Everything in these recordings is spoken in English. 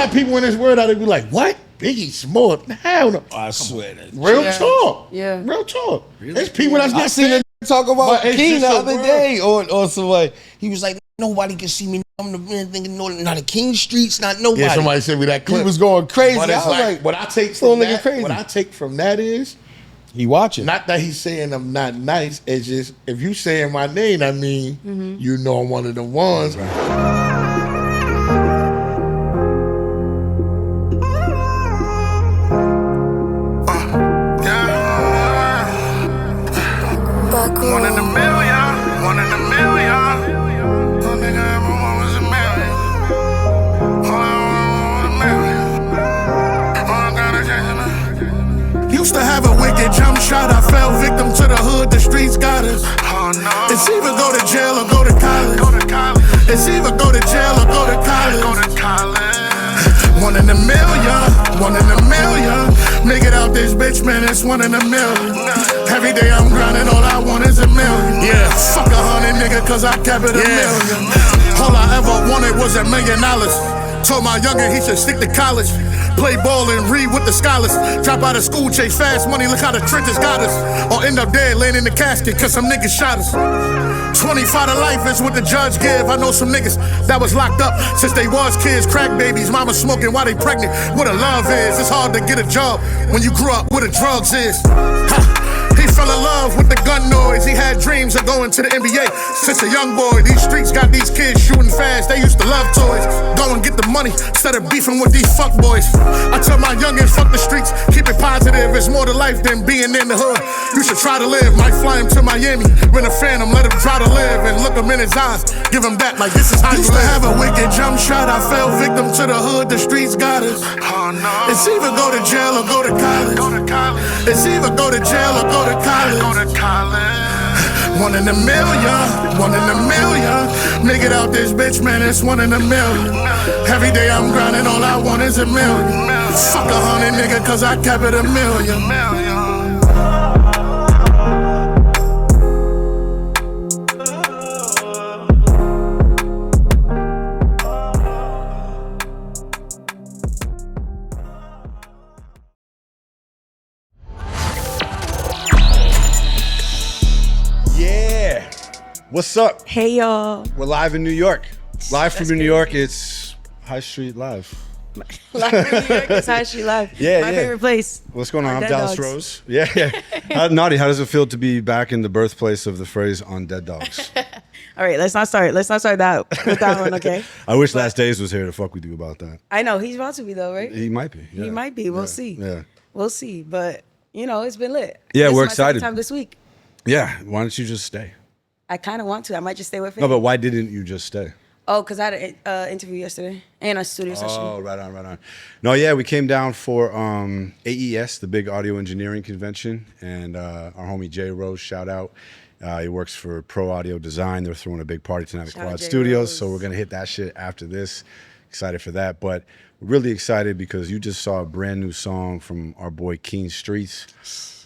got people in this world that be like, what? Biggie Smalls? Hell no. I swear. Real talk. Yeah. Real talk. Really? There's people that's I getting seen a talk about King the other world. day or somebody. He was like, nobody can see me. I'm the man thinking, no, not a King Street's, not nobody. Yeah, somebody sent me that clip. He was going crazy. But it's like, what I take from that is, he watching. not that he's saying I'm not nice. It's just, if you saying my name, I mean, you know I'm one of the ones. One in a million, one in a million. No nigga ever was a million. All I gotta change. Used to have a wicked jump shot. I fell victim to the hood. The streets got us. Oh no. It's either go to jail or go to college. It's either go to jail or go to college. One in a million, one in a million. Make it out this bitch, man, it's one in a million. Every day I'm grinding, all I want is a million. Yeah, fuck 100, nigga, cause I kept it a million. All I ever wanted was $1 million. Told my youngin' he should stick to college. Play ball and read with the scholars. Drop out of school, chase fast money, look how the trenches got us. Or end up dead, laying in the casket, cause some niggas shot us. 25 to life is what the judge give. I know some niggas that was locked up since they was kids. Crack babies, mama smoking while they pregnant. What a love is, it's hard to get a job when you grew up where the drugs is. Ha. He fell in love with the gun noise. He had dreams of going to the NBA. Since a young boy, these streets got these kids shooting fast. They used to love toys. Go and get the money instead of beefing with these fuck boys. I tell my youngins, fuck the streets. Keep it positive. It's more to life than being in the hood. You should try to live. Might fly him to Miami. Rent a phantom, let him try to live. And look him in his eyes. Give him that like this is how you live. Used to have a wicked jump shot. I fell victim to the hood. The streets got us. Oh no. It's either go to jail or go to college. It's either go to jail or go to college. One in a million, one in a million. Make it out this bitch, man, it's one in a million. Every day I'm grinding, all I want is $1 million. Fuck 100, nigga, cause I kept it $1 million. What's up? Hey, y'all. We're live in New York. Live from New York, crazy. it's High Street Live. Live in New York, it's High Street Live. Yeah, My favorite place. What's going on? I'm Dead Dallas Dogs. Rose. Yeah. Naughty, how does it feel to be back in the birthplace of the phrase on Dead Dogs? All right, let's not start that with that one, okay? I wish Last Days was here to fuck with you about that. I know, he's about to be though, right? He might be. Yeah. He might be. We'll see. Yeah. We'll see. But, you know, it's been lit. Yeah, This we're is my second excited. time this week. Yeah. Why don't you just stay? I kind of want to. I might just stay with him. No, but why didn't you just stay? Oh, because I had an interview yesterday and a studio session. Oh, right on. No, yeah, we came down for AES, the big audio engineering convention, and our homie Jay Rose, shout out. He works for Pro Audio Design. They're throwing a big party tonight at Shout out Quad Jay Studios, Rose. so we're going to hit that shit after this. Excited for that, but we're really excited because you just saw a brand new song from our boy Keen Streetz,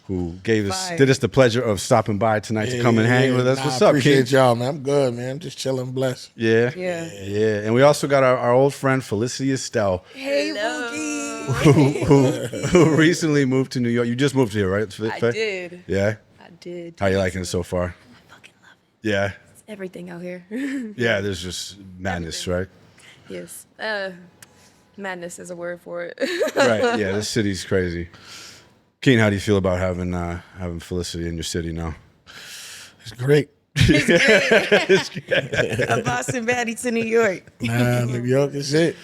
who did us the pleasure of stopping by tonight to come and hang with us. What's up, King? Appreciate y'all, man. I'm good, man. I'm just chilling, blessed. Yeah. Yeah. And we also got our old friend Felicity Estelle, Hey, Boogie. who recently moved to New York. You just moved here, right? I did. Yeah. I did. How you liking it so far? I fucking love it. Yeah. It's everything out here. Yeah. There's just madness, right? Yes. Madness is a word for it. Right. Yeah. This city's crazy. Keen, how do you feel about having Felicity in your city now? It's great. A Boston baddie to New York. Nah, New York is it.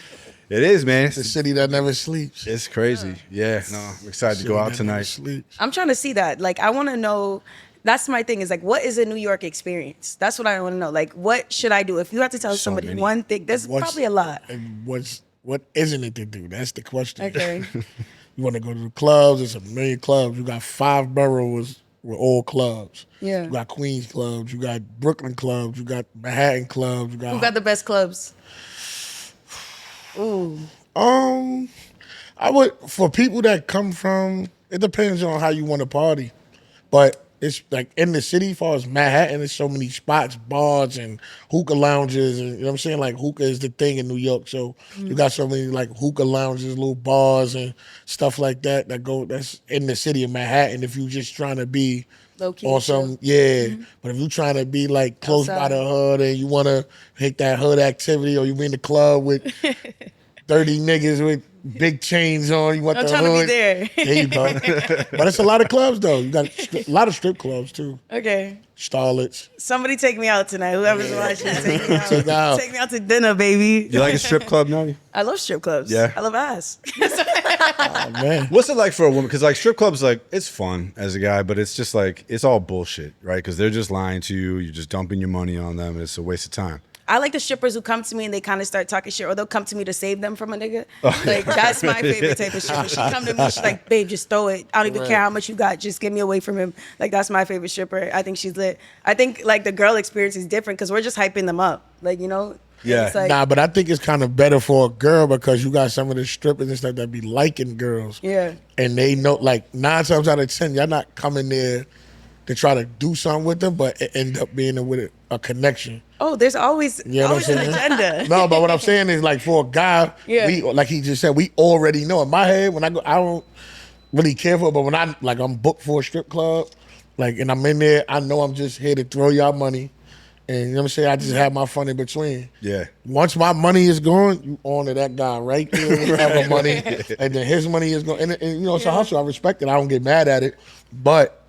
It is, man. It's a city that never sleeps. It's crazy. Yeah. No, I'm excited to go out tonight. Sleeps. I'm trying to see that. Like, I want to know. That's my thing. Is like, what is a New York experience? That's what I want to know. Like, what should I do if you have to tell So somebody many. one thing? There's probably a lot. And what isn't it to do? That's the question. Okay. You want to go to the clubs? There's a million clubs. You got 5 boroughs with all clubs. Yeah. You got Queens clubs. You got Brooklyn clubs. You got Manhattan clubs. You got Who got the best clubs? Ooh. I would, for people that come from, it depends on how you want to party. But it's like in the city, as far as Manhattan, there's so many spots, bars and hookah lounges, and you know what I'm saying? Like hookah is the thing in New York. So you got so many like hookah lounges, little bars and stuff like that that's in the city of Manhattan if you just trying to be Low-key on some, yeah. But if you trying to be like close by the hood and you want to hit that hood activity, or you be in the club with 30 niggas with big chains on, you want I'm the trying hood. to be there. There you go. But it's a lot of clubs though. You got a lot of strip clubs too. Okay. Starlets. Somebody take me out tonight. Whoever's watching, take me out. Take out. Take me out to dinner, baby. You like a strip club, Nelly? I love strip clubs. Yeah. I love ass. Oh man. What's it like for a woman? Because like strip clubs, like it's fun as a guy, but it's just like it's all bullshit, right? Because they're just lying to you. You're just dumping your money on them. And it's a waste of time. I like the strippers who come to me and they kind of start talking shit, or they'll come to me to save them from a nigga. Like that's my favorite type of stripper. She come to me, she's like, "Babe, just throw it. I don't even care how much you got. Just get me away from him." Like that's my favorite stripper. I think she's lit. I think like the girl experience is different because we're just hyping them up. Like you know. Yeah. It's like, Nah, but I think it's kind of better for a girl because you got some of the strippers and stuff that be liking girls. Yeah. And they know, like 9 times out of 10, y'all not coming there to try to do something with them, but it end up being with a connection. Oh, there's always You know what always I'm an saying? agenda. No, but what I'm saying is like for a guy, Yeah. we like he just said, we already know. In my head, when I go, I don't really care for it, but when I'm booked for a strip club, like and I'm in there, I know I'm just here to throw y'all money. And you know what I'm saying? I just have my fun in between. Yeah. Once my money is gone, you on to that guy right there with have money. And then his money is gone. And you know, it's a hustle. I respect it. I don't get mad at it. But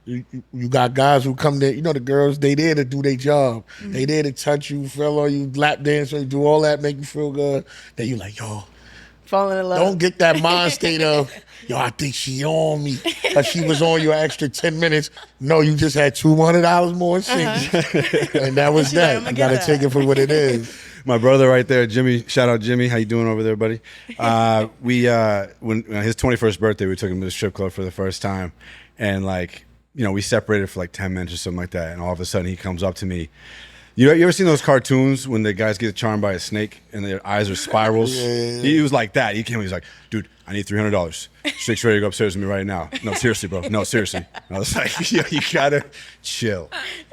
you got guys who come there, you know, the girls, they there to do their job. They there to touch you, feel on you, lap dance, or do all that, make you feel good. Then you like, yo, Falling in love. don't get that mind state of, yo, I think she on me. Because she was on you an extra 10 minutes. No, you just had $200 more in sync. And that was She's like, that. "I'ma You get got to that." take it for what it is. My brother right there, Jimmy. Shout out Jimmy. How you doing over there, buddy? When his 21st birthday, we took him to the strip club for the first time, and like you know, we separated for like 10 minutes or something like that, and all of a sudden he comes up to me. You ever seen those cartoons when the guys get charmed by a snake and their eyes are spirals? Yeah. He was like that. He came. He was like, "Dude, I need $300. Snake's ready to go upstairs with me right now." No, seriously, bro. No, seriously. I was like, "Yo, you gotta chill."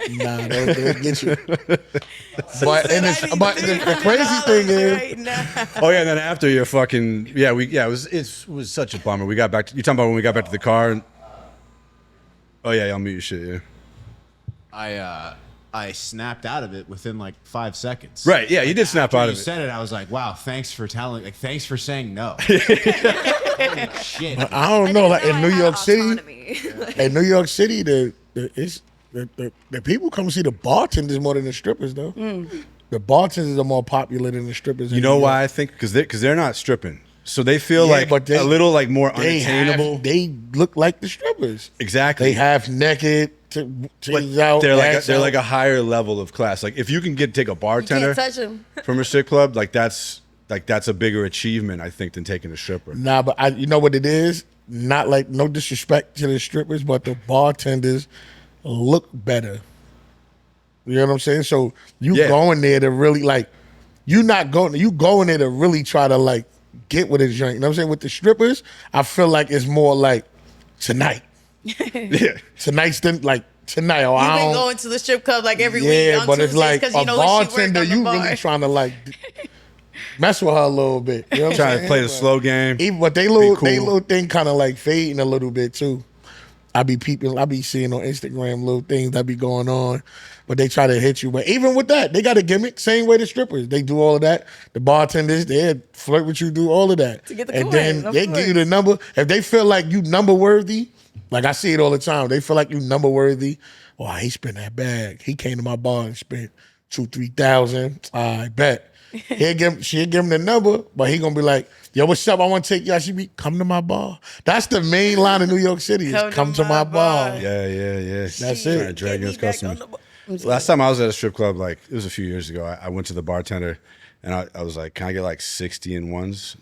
Nah, they'll get you. But the crazy thing is, right now. Oh yeah, and then after you're fucking it was such a bummer. We got back to you talking about when we got back to the car. And, oh yeah, I'll mute your shit. Yeah. I snapped out of it within like 5 seconds. Right. Yeah, you did snap After out you of it. said it, I was like, wow, thanks for saying no. Holy shit. I don't know. Like in I New had York City, autonomy. in New York City, the people come see the bartenders more than the strippers, though. The bartenders are more popular than the strippers. You know why I think? Because they're not stripping, so they feel Yeah, like but they- a little like more They unattainable. they look like the strippers. Exactly. They half naked, titties out. They're ass out. like a higher level of class. Like if you can take a bartender Can't touch him. from a strip club, that's a bigger achievement, I think, than taking a stripper. Nah, but you know what it is? Not like no disrespect to the strippers, but the bartenders look better. You know what I'm saying? So you Yeah. going there to really like, you going there to really try to like get with a drink. You know what I'm saying? With the strippers, I feel like it's more like tonight. Yeah. Tonight's tonight. Oh, You've I been don't. going to the strip club like every week Yeah, on but it's Tuesdays like 'cause a you know when she work bartender. on the You bar. really trying to like mess with her a little bit. You know what I'm Trying saying? to play the But slow game. even, but they Be little cool. thing kind of like fading a little bit too. I be seeing on Instagram little things that be going on, but they try to hit you. But even with that, they got a gimmick. Same way the strippers, they do all of that. The bartenders, they flirt with you, do all of that, To get the and coin, then of they give you course. the number. If they feel like you number worthy, like I see it all the time, they feel like you number worthy. Oh, he spent that bag. He came to my bar and spent $2,000-3,000. I bet. She'll give him the number, but he gonna be like, "Yo, what's up? I want to take you out." She be, "Come to my bar." That's the main line of New York City. Is come to my bar. Yeah. That's Trying to it. drag Get in me his back customers. on the- Last time I was at a strip club, like it was a few years ago, I went to the bartender and I was like, "Can I get like 60 in ones?"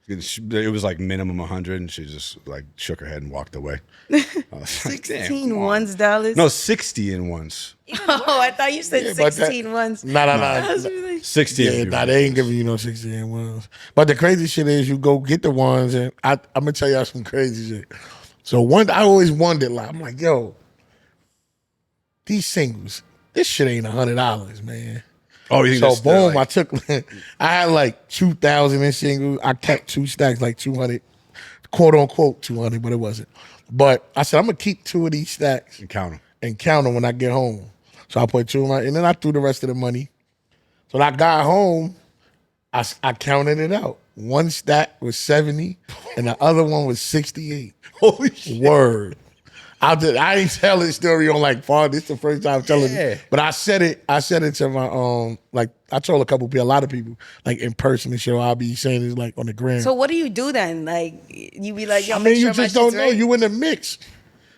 It was like minimum 100, and she just like shook her head and walked away. I was like, "Damn, 16 come on." ones dollars. No, 60 in ones. Oh, I thought you said Yeah, but that- 16 ones. Nah. 60 Yeah, in nah, they ain't giving you no 16 ones. But the crazy shit is you go get the ones, and I'm gonna tell y'all some crazy shit. So I always wondered, like, I'm like, yo, these singles, this shit ain't $100, man. Oh, you think So that's boom, like, I had like 2,000 in singles. I kept 2 stacks, like 200, quote unquote 200, but it wasn't. But I said I'm gonna keep 2 of these stacks and count them. and count them when I get home. So I put 2 in my, and then I threw the rest of the money. So when I got home, I counted it out. 1 stack was 70, and the other one was 68. Holy shit. Word. I ain't tell this story on like far. This is the first time I'm telling it. But I said it to my like I told a lot of people, like in person and shit. I'll be saying this like on the gram. So what do you do then? Like you be like, yo, I make mean, sure you just my don't shit's know. right. You in the mix.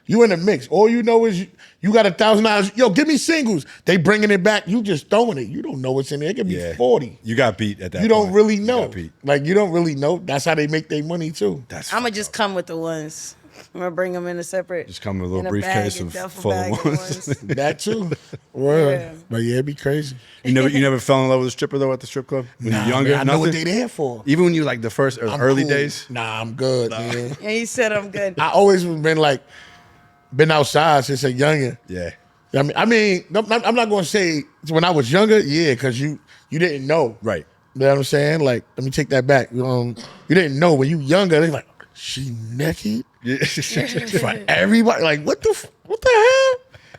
You in the mix. All you know is you got $1,000. Yo, give me singles. They bringing it back. You just throwing it. You don't know what's in there. It could be 40. You got beat at that You point. don't really You know. got beat. Like you don't really know. That's how they make their money too. That's I'm gonna just come with the ones. I'm gonna bring them in a separate. just come with a in little bag, briefcase a of duffel full bag of of ones. That too. Word. Yeah. But yeah, it'd be crazy. You never fell in love with a stripper though at the strip club when you're younger. Man, I know what Nothing? they there for. Even when you like the first or I'm early cool. days. Nah, I'm good, man. And you said I'm good. I always been outside since a youngin'. Yeah. I mean, I'm not gonna say when I was younger, yeah, because you didn't know. Right. You know what I'm saying? Like, let me take that back. You didn't know when you younger. They like, she naked Yeah. for everybody. Like, what the hell?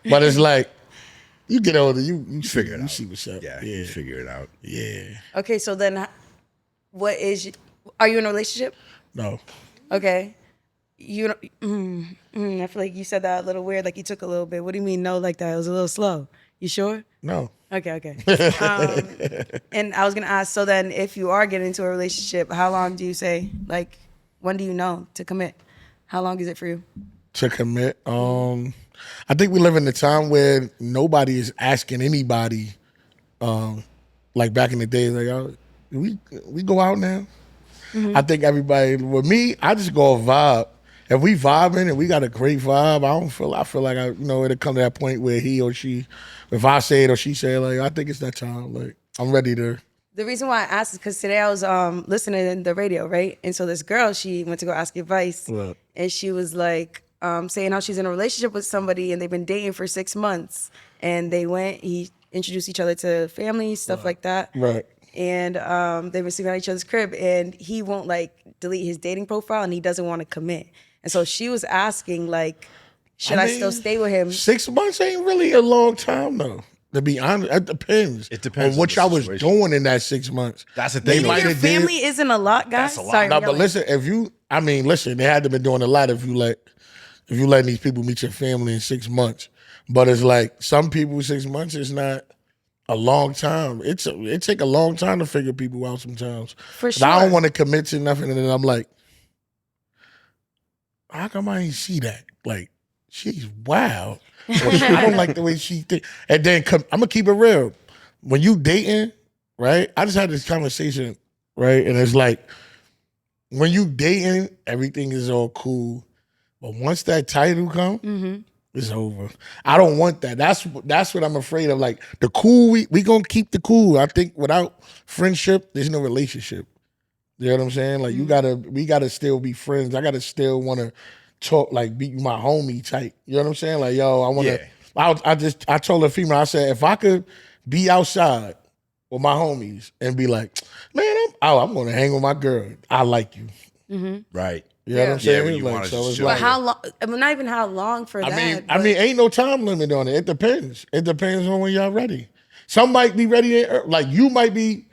But it's like, you get older, you Figure it you out. see what's up. Yeah. Yeah, You figure it out. yeah. Okay, so then, are you in a relationship? No, Okay. You don't, I feel like you said that a little weird, like you took a little bit. What do you mean no like that? It was a little slow. You sure? no. Okay. And I was gonna ask, so then if you are getting into a relationship, how long do you say, like, when do you know to commit? How long is it for you? To commit. I think we live in a time where nobody is asking anybody. Like back in the day, like, oh, we go out now. I think everybody. With me, I just go vibe. If we vibing and we got a great vibe, I feel like it'll come to that point where he or she, if I say it or she say it, like I think it's that time. Like I'm ready to. The reason why I asked is because today I was listening to the radio, right? And so this girl, she went to go ask advice, What? and she was like saying how she's in a relationship with somebody and they've been dating for 6 months, and he introduced each other to family, stuff like that. Right. And they've been sleeping at each other's crib, and he won't like delete his dating profile, and he doesn't want to commit. And so she was asking, like, should I still stay with him? 6 months ain't really a long time though. To be honest, it depends. It depends on what on the y'all was situation. doing in that 6 months. That's the They thing. You might think your have did- family isn't a lot, guys? That's a lot. Sorry, No, I'm but yelling. listen, they had to been doing a lot if you letting these people meet your family in 6 months. But it's like some people 6 months is not a long time. It take a long time to figure people out sometimes. For But I sure. don't want to commit to nothing, and then I'm like, how come I ain't see that? Like, she's wild. Or I don't like the way she think. And then I'm gonna keep it real. When you dating, right? I just had this conversation, right? And it's like, when you dating, everything is all cool. But once that title come, it's over. I don't want that. That's what I'm afraid of. Like the cool, we gonna keep the cool. I think without friendship, there's no relationship. You know what I'm saying? Like we gotta still be friends. I gotta still want to talk, like be my homie type. You know what I'm saying? Like, yo, I want to. Yeah. I told a female, I said, if I could be outside with my homies and be like, man, I'm gonna hang with my girl. I like you. Right. You know what I'm Yeah, saying? when you Like, wanna so just it's chill. like, But how long? I mean, not even how long for that. I mean, ain't no time limit on it. It depends. It depends on when y'all ready. Some might be ready, like you might be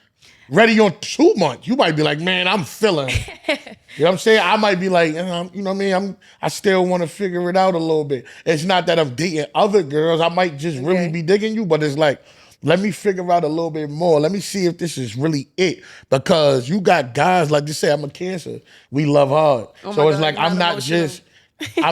ready on 2 months. You might be like, man, I'm feeling it. You know what I'm saying? I might be like, you know what I mean? I still want to figure it out a little bit. It's not that I'm dating other girls. I might just really be digging you, but it's like, let me figure out a little bit more. Let me see if this is really it. Because you got guys, like you say, I'm a Cancer. We love hard. Oh So my it's God, like, you're I'm not not emotional. just, you know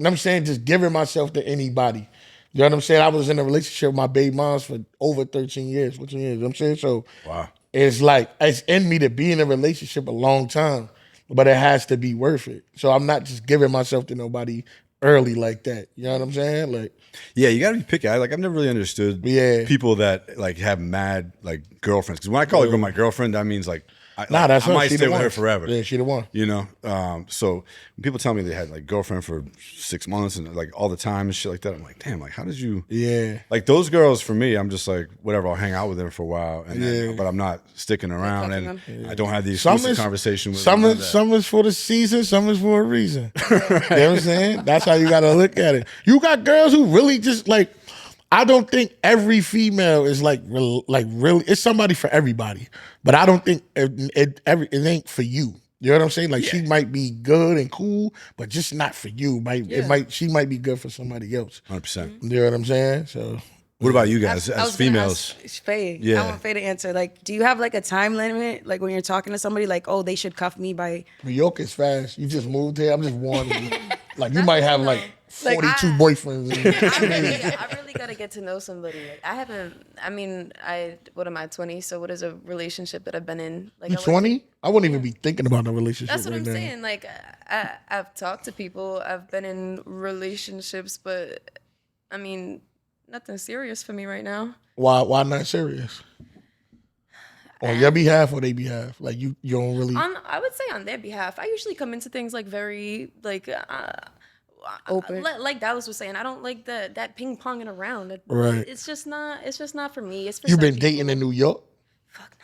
what I'm saying, just giving myself to anybody. You know what I'm saying? I was in a relationship with my baby moms for over 13 years, 14 years. You know what I'm saying? So Wow. it's like, it's in me to be in a relationship a long time, but it has to be worth it. So I'm not just giving myself to nobody early like that. You know what I'm saying? Like, Yeah, you gotta be picky. I've never really understood Yeah. people that like have mad like girlfriends. Because when I call a girl my girlfriend, that means like Nah, that's I her. might She stay the with one. her forever. Yeah, she the one. You know, so when people tell me they had like girlfriend for 6 months and like all the time and shit like that, I'm like, damn, like how did you? Yeah. Like those girls for me, I'm just like whatever. I'll hang out with them for a while, and then, Yeah. but I'm not sticking around, and I don't have the Some exclusive is conversation with some them. is some is for the season, some is for a reason. You know what I'm saying? That's how you gotta look at it. You got girls who really just like. I don't think every female is like really. It's somebody for everybody, but I don't think it ain't for you. You know what I'm saying? Like she might be good and cool, but just not for you. She might be good for somebody else. 100%. You know what I'm saying? So What about you guys I as was gonna females? ask Faye. Yeah. I want Faye to answer. Like, do you have like a time limit? Like when you're talking to somebody, like, oh, they should cuff me by. New York is fast. You just moved here. I'm just warning you. Like you might have like 42 Like, boyfriends. I really gotta get to know somebody. Like, I haven't. I mean, what am I, 20? So what is a relationship that I've been in? Like, You I like 20? I wouldn't even be thinking about a relationship That's what right I'm now. saying. Like, I've talked to people. I've been in relationships, but I mean, nothing serious for me right now. Why not serious? On your behalf or their behalf? Like you don't really. I would say on their behalf. I usually come into things like very like Open. Like Dallas was saying, I don't like that ping ponging around. Right. It's just not for me. It's for You some been people. dating in New York? Fuck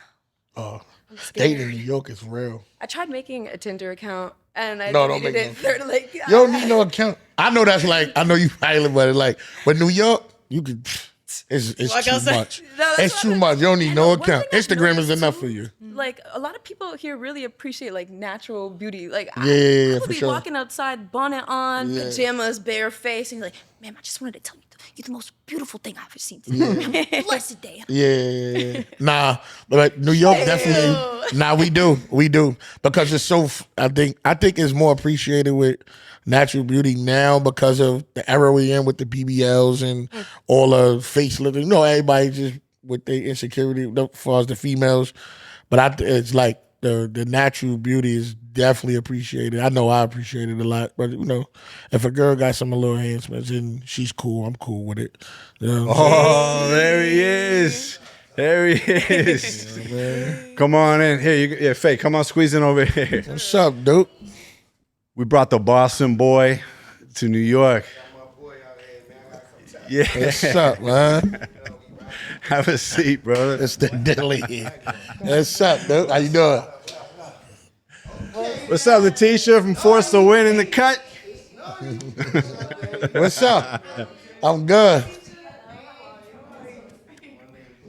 no. Oh, I'm scared. dating in New York is real. I tried making a Tinder account and I No, don't deleted make it. no- They're like, You don't need no account. I know that's like I know you island, but like with New York, you could. It's Like I too said- much. No, that's It's what too I- much. You don't need I no know, one account. thing I've Instagram is noticed, enough too, for you. Like a lot of people here really appreciate like natural beauty. Like Yeah, I would for be sure. walking outside, bonnet on, Yeah. pajamas, bare face, and you're like, "Ma'am, I just wanted to tell you, you're the most beautiful thing I've ever seen today. Blessed day." Yeah. Nah, but like, New York definitely. Nah, we do because it's so. I think it's more appreciated with natural beauty now because of the era we in with the BBLs and all the facelifting. You know, everybody just with their insecurity as far as the females, but it's like the natural beauty is definitely appreciated. I know I appreciate it a lot, but you know, if a girl got some little enhancements and she's cool, I'm cool with it. You know what I'm saying? Oh, there he is. There he is. Come on in. Here, Faye, come on, squeeze in over here. What's up, dude? We brought the Boston boy to New York. Yeah. What's up, man? Have a seat, brother. It's the Dilly. What's up, dude? How you doing? What's up, Letitia from Force to Win in the cut? What's up? I'm good.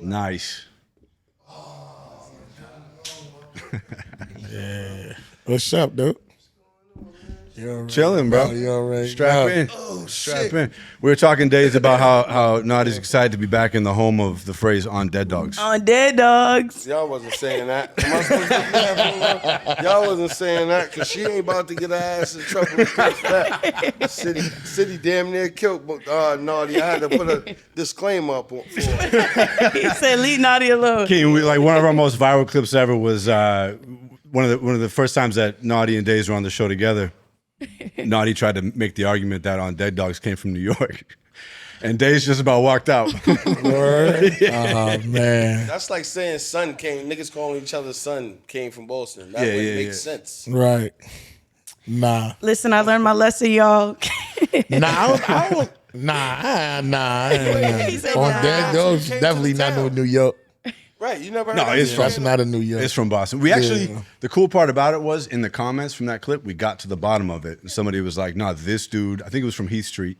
Nice. What's up, dude? You all right? Chilling, bro. You all right? Strap in. Strap in. We were talking days about how Naughty's excited to be back in the home of the phrase "on dead dogs." On Dead Dogs. Y'all wasn't saying that. Am I supposed to be careful? Y'all wasn't saying that because she ain't about to get her ass in trouble because of that. City damn near killed Naughty. I had to put a disclaimer up for her. He said, "Leave Naughty alone." King, like one of our most viral clips ever was one of the first times that Naughty and Days were on the show together. Naughty tried to make the argument that On Dead Dogs came from New York, and Days just about walked out. Word? Oh, man. That's like saying niggas calling each other son came from Boston. That wouldn't make sense. Right. Nah. Listen, I learned my lesson, y'all. Nah. He said, On nah. Dead Dogs, Came to definitely the not town. no New York. Right, you never heard No, of it's it. That's not a New York. It's from Boston. We actually, Yeah. the cool part about it was in the comments from that clip, we got to the bottom of it. And somebody was like, nah, this dude, I think it was from Heath Street,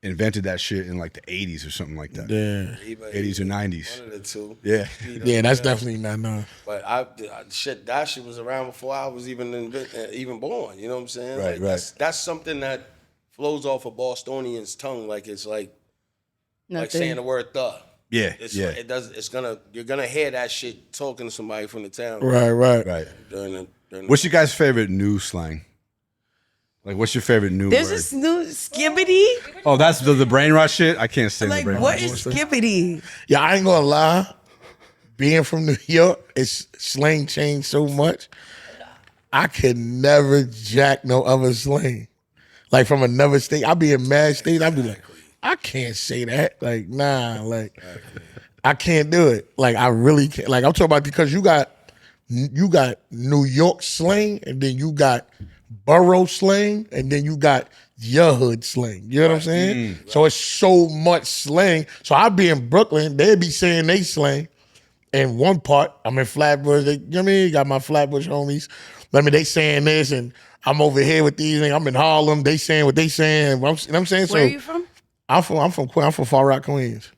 invented that shit in like the 80s or something like that. Yeah. 80s or 90s. One of the two. Yeah. Yeah, that's definitely not no. But that shit was around before I was even born. You know what I'm saying? Right, Like, right. That's something that flows off a Bostonian's tongue, like it's like saying the word "the." Yeah. It's yeah. you're gonna hear that shit talking to somebody from the town. Right. Right. During the What's your guys' favorite new slang? Like, what's your favorite new There's word? this new skibbity. Oh, that's the brain rot shit? I can't say the Like, brain what rot. is skibbity? Yeah, I ain't gonna lie. Being from New York, it's slang changed so much. I could never jack no other slang. Like from another state. I'd be in mad states. I'd be like, I can't say that. Like, nah, like I can't do it. Like I really can't. Like I'm talking about because you got you got New York slang, and then you got borough slang, and then you got your hood slang. You know what I'm saying? So it's so much slang. So I'll be in Brooklyn, they'll be saying they slang. In one part, I'm in Flatbush, you know what I mean? Got my Flatbush homies. They saying this, and I'm over here with these, and I'm in Harlem, they saying what they saying. You know what I'm saying? Where are you from? I'm from Far Rock, Queens.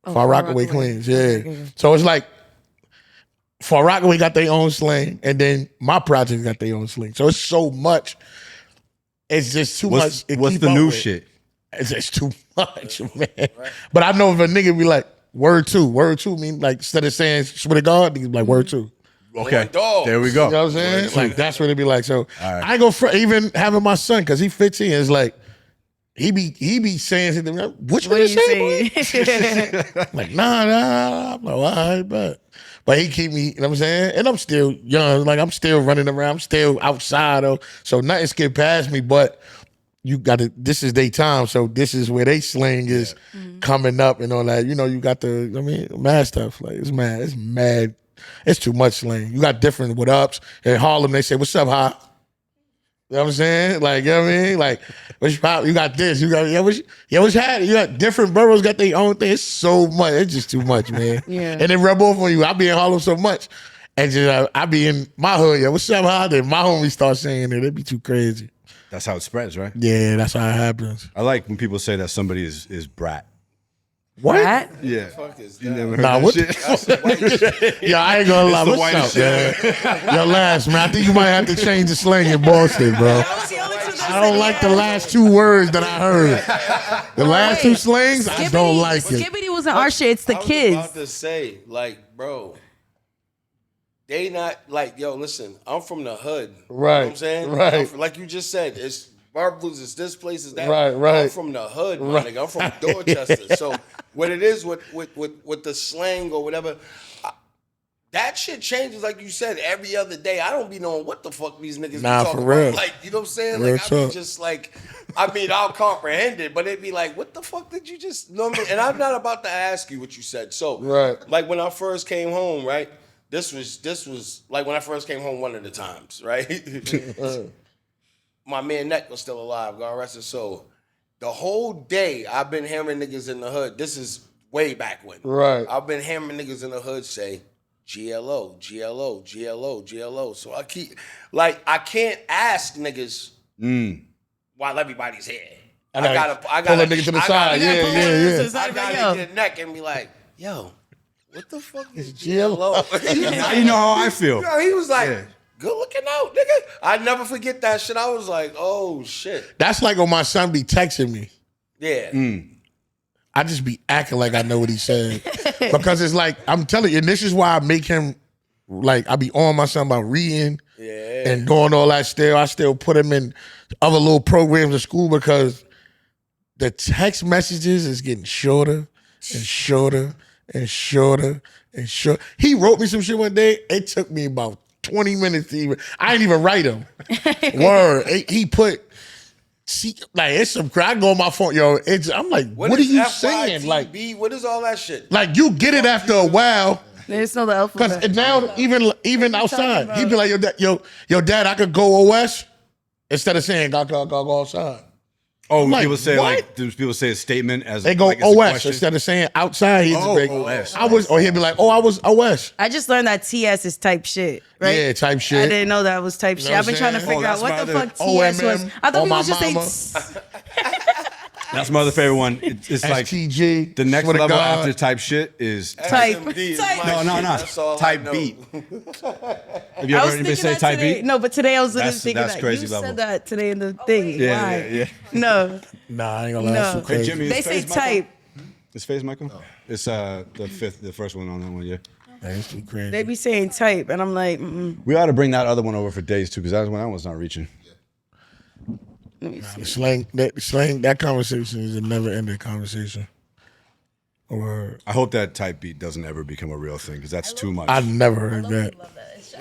Oh, Far Rockaway, Queens, yeah. So it's like Far Rockaway got their own slang, and then my project got their own slang. So it's so much. It's just too much. What's the new shit? It's just too much, man. Right. But I know if a nigga be like, word two mean like instead of saying swear to God, nigga be like word two. Okay, there we go. You know what I'm saying? Like that's what it be like. So I ain't gonna even having my son because he 15 is like he be saying something. What you say? Like nah. I'm like, all right, but he keep me. You know what I'm saying? And I'm still young. Like I'm still running around. I'm still outside though. So nothing skip past me. But you got to. This is their time. So this is where they slang is coming up and all that. You know, you got mad stuff. Like it's mad. It's mad. It's too much slang. You got different what ups. In Harlem, they say, what's up, hi? You know what I'm saying? Like, you know what I mean? Like, you got this. You got, what's happening? You got different boroughs got their own thing. It's so much. It's just too much, man. Yeah. And it rub off on you. I be in Harlem so much. And just, I be in my hood. Yeah, what's up, hi? Then my homies start saying it. It'd be too crazy. That's how it spreads, right? Yeah, that's how it happens. I like when people say that somebody is brat. What? What? Yeah. Fuck is You that? never heard Nah, that what shit? Yeah, I ain't gonna lie. the What's whitest up, man? Yo, last, man. I think you might have to change the slang in Boston, bro. I don't like the last two words that I heard. The last two slangs, I don't like it. Skibbity wasn't our shit. It's the I was kids. about to say, like, bro, they not like, yo, listen, I'm from the hood. Right, You know what I'm saying? right. Like you just said, it's Barbers, it's this place, is that. Right, right. I'm from the hood, my Right. nigga. I'm from Dorchester. So what it is with the slang or whatever, that shit changes, like you said, every other day. I don't be knowing what the fuck these niggas Nah, be talking for real. about. Like, you know what I'm saying? Real Like, I be talk. just like, I'll comprehend it, but it'd be like, what the fuck did you just, you know what I mean? And I'm not about to ask you what you said. So, Right. like when I first came home, right? This was like when I first came home one of the times, right? My man Neck was still alive, God rest his soul. The whole day I've been hearing niggas in the hood. This is way back when. Right. I've been hearing niggas in the hood say, GLO, GLO, GLO, GLO. So I keep, like, I can't ask niggas while everybody's here. I gotta pull a nigga to the side. Yeah. I gotta get Neck and be like, yo, what the fuck is GLO? GLO? Now you know how I feel. Yo, he was like, good looking out, nigga. I never forget that shit. I was like, oh shit. That's like when my son be texting me. Yeah. I just be acting like I know what he's saying. Because it's like, I'm telling you, and this is why I make him, like, I be on my son about reading and doing all that still. I still put him in other little programs in school because the text messages is getting shorter and shorter and shorter and shorter. He wrote me some shit one day. It took me about 20 minutes to even, I didn't even write him. Word. He put, see, like, it's some, I go on my phone, yo, I'm like, what are you saying? Like, what is all that shit? like, you get it after a while. There's no the alphabet. Because now, even outside, he'd be like, yo, dad, I could go OS instead of saying, go outside. Oh, like, people say what? do people say a statement as They go like it's a OS question? instead of saying outside. He's big OS. or he'd be like, I was OS. I just learned that TS is type shit, right? Yeah, type shit. I didn't know that was type shit. know I've been what trying I'm to saying? figure out Oh, what the that's fuck my TS was. I thought on people my was just mama. saying. That's my other favorite one. It's like STG. the next swear to level God. after type shit is Type. SMD is Type. my No, shit. no. That's all Type I know. beat. Have you I ever was heard anybody thinking say that type today. beat? No, but today I was literally That's thinking that. crazy You level. said that today in the thing. Why? Yeah. No. Nah, I ain't gonna lie. No. That's too Hey, crazy. Jimmy, They is say Phase Michael? type. Is Phase Michael? It's the first one on that one. Yeah. That's too crazy. They be saying type, and I'm like, We ought to bring that other one over for days too, because that one's not reaching. The slang, that conversation is a never-ending conversation. Or I hope that type beat doesn't ever become a real thing, because that's too much. I never heard that.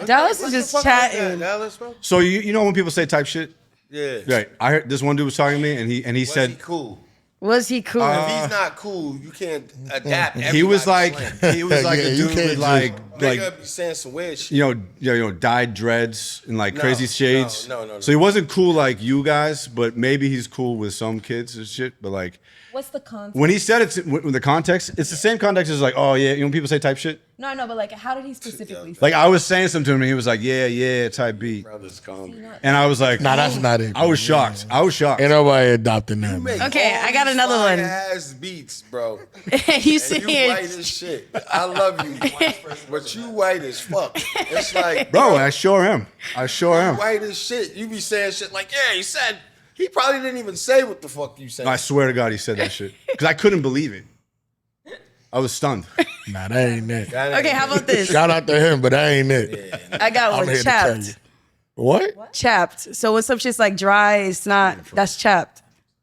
Dallas is just chatting. Dallas, bro? So you know when people say type shit? Yeah. Right. I heard this one dude was talking to me, and he Was said he cool? Was he cool? If he's not cool, you can't adapt. He was like Everybody's a Yeah, you dude can't with like nigga be saying some weird shit. you know dyed dreads and like No, crazy shades. no. So he wasn't cool like you guys, but maybe he's cool with some kids and shit. But like What's the context? when he said it, with the context, it's the same context as like, oh yeah, you know when people say type shit. No, I know, but like, how did he specifically say Like I was saying something to him, and he was like, yeah, type beat, Brothers calm. and I was like, Nah, that's not it. I was shocked. Ain't nobody adopting that. Make Man. Okay, all I got these another one. fire-ass beats, bro. you And you saying? white as shit. I love you, but you white as fuck. It's like, bro, I sure am. you white as shit. You be saying shit like, yeah, he said. He probably didn't even say what the fuck you said. I swear to God, he said that shit because I couldn't believe it. I was stunned. Nah, that ain't it. Okay, how about this? Shout out to him, but that ain't it. I got I'm one here to tell you. chapped. What? Chapped. So when some shit's like dry, it's not. That's chapped.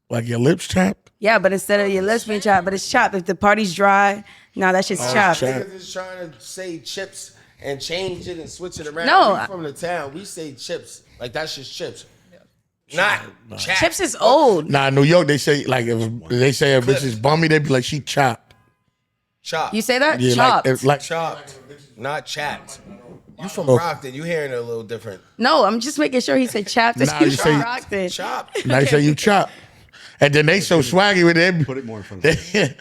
Like your lips chapped? Yeah, but instead of your lips being chapped, but it's chapped. If the party's dry, nah, that shit's chapped. Niggas is trying to say chips and change it and switch it around. No. We from the town. We say chips. Like that's just chips. Not chaps. Chips is old. Nah, New York, they say, like, if they say a bitch is bummy, they be like, she chopped. Chopped. You say that? Yeah, Chopped. like Chopped. Not chapped. You from Oh. Rockton. You hearing it a little different. No, I'm just making sure he said chapped. Nah, you you say- Rockton. Chopped. Now they say you chop. And then they so swaggy with it. Put it more in front of me.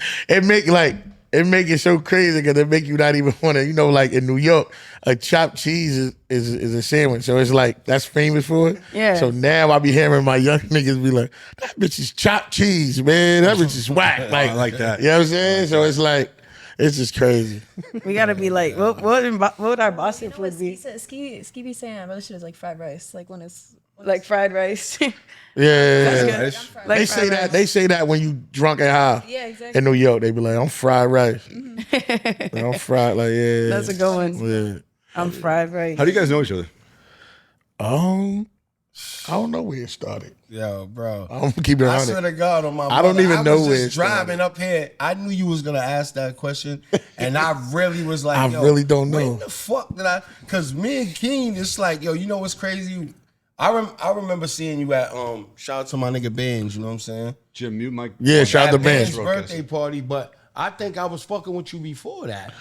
It make it so crazy because it make you not even want to, like in New York, a chopped cheese is a sandwich. So it's like, that's famous for it. Yeah. So now I be hearing my young niggas be like, that bitch is chopped cheese, man. That bitch is whack. Like, I like that. You know what I'm saying? So it's like, it's just crazy. We gotta be like, what would our Boston You know what food be? Ski be saying, but this shit is like fried rice. Like when it's Like fried rice. Yeah. good. Fried Like They fried say that. rice. They say that when you drunk and high. Yeah, exactly. In New York, they be like, I'm fried rice. Like, I'm fried, like, yeah. That's a good one. Yeah. I'm fried rice. How do you guys know each other? I don't know where it started. Yo, bro. I'm gonna keep it I on swear it. to God on my I don't mother, even know was where just it started. driving up here. I knew you was gonna ask that question, and I really was like, I yo, really don't know. When the fuck did I? Because me and Keen, it's like, yo, you know what's crazy? I remember seeing you at shout out to my nigga Benj. You know what I'm saying? Jim, mute Mike. Yeah, shout out to At Ben. Ben's birthday party, but I think I was fucking with you before that.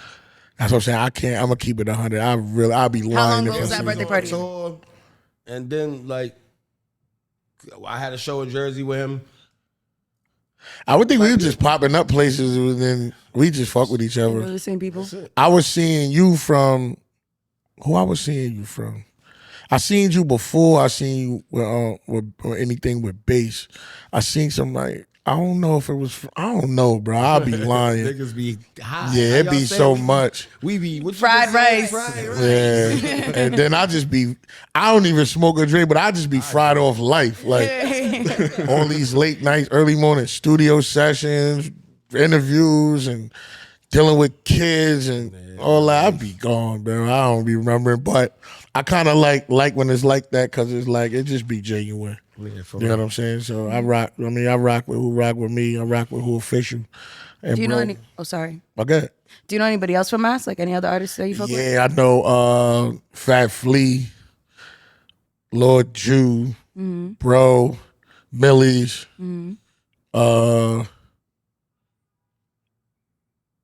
That's what I'm saying. I'm gonna keep it 100. I'll be lying. How long if ago was I that say- birthday party? Tour, and then like I had a show in Jersey with him. I would think we were just popping up places and then we just fuck with each We're other. the same people. I was seeing you from who I was seeing you from. I seen you before. I seen you with anything with bass. I seen somebody. I don't know if it was. I don't know, bro. I'll be lying. Niggas be high. Yeah, it How be y'all say so we be- much. We be what you Fried just said? rice. Fried rice. Yeah, and then I just be. I don't even smoke or drink, but I just be fried off life. Like all these late nights, early morning studio sessions, interviews, and dealing with kids and all that. I be gone, bro. I don't be remembering, but I kind of like when it's like that because it's like it just be genuine. Yeah, for You know what I'm saying? So I rock. I mean, I rock with who rock with me. I rock with who official. And Do you know bro, any? Oh, sorry. Okay. Do you know anybody else from Mass? Like any other artists that you fuck with? Yeah, I know Fat Flea, Lord Jew, Bro, Millie's,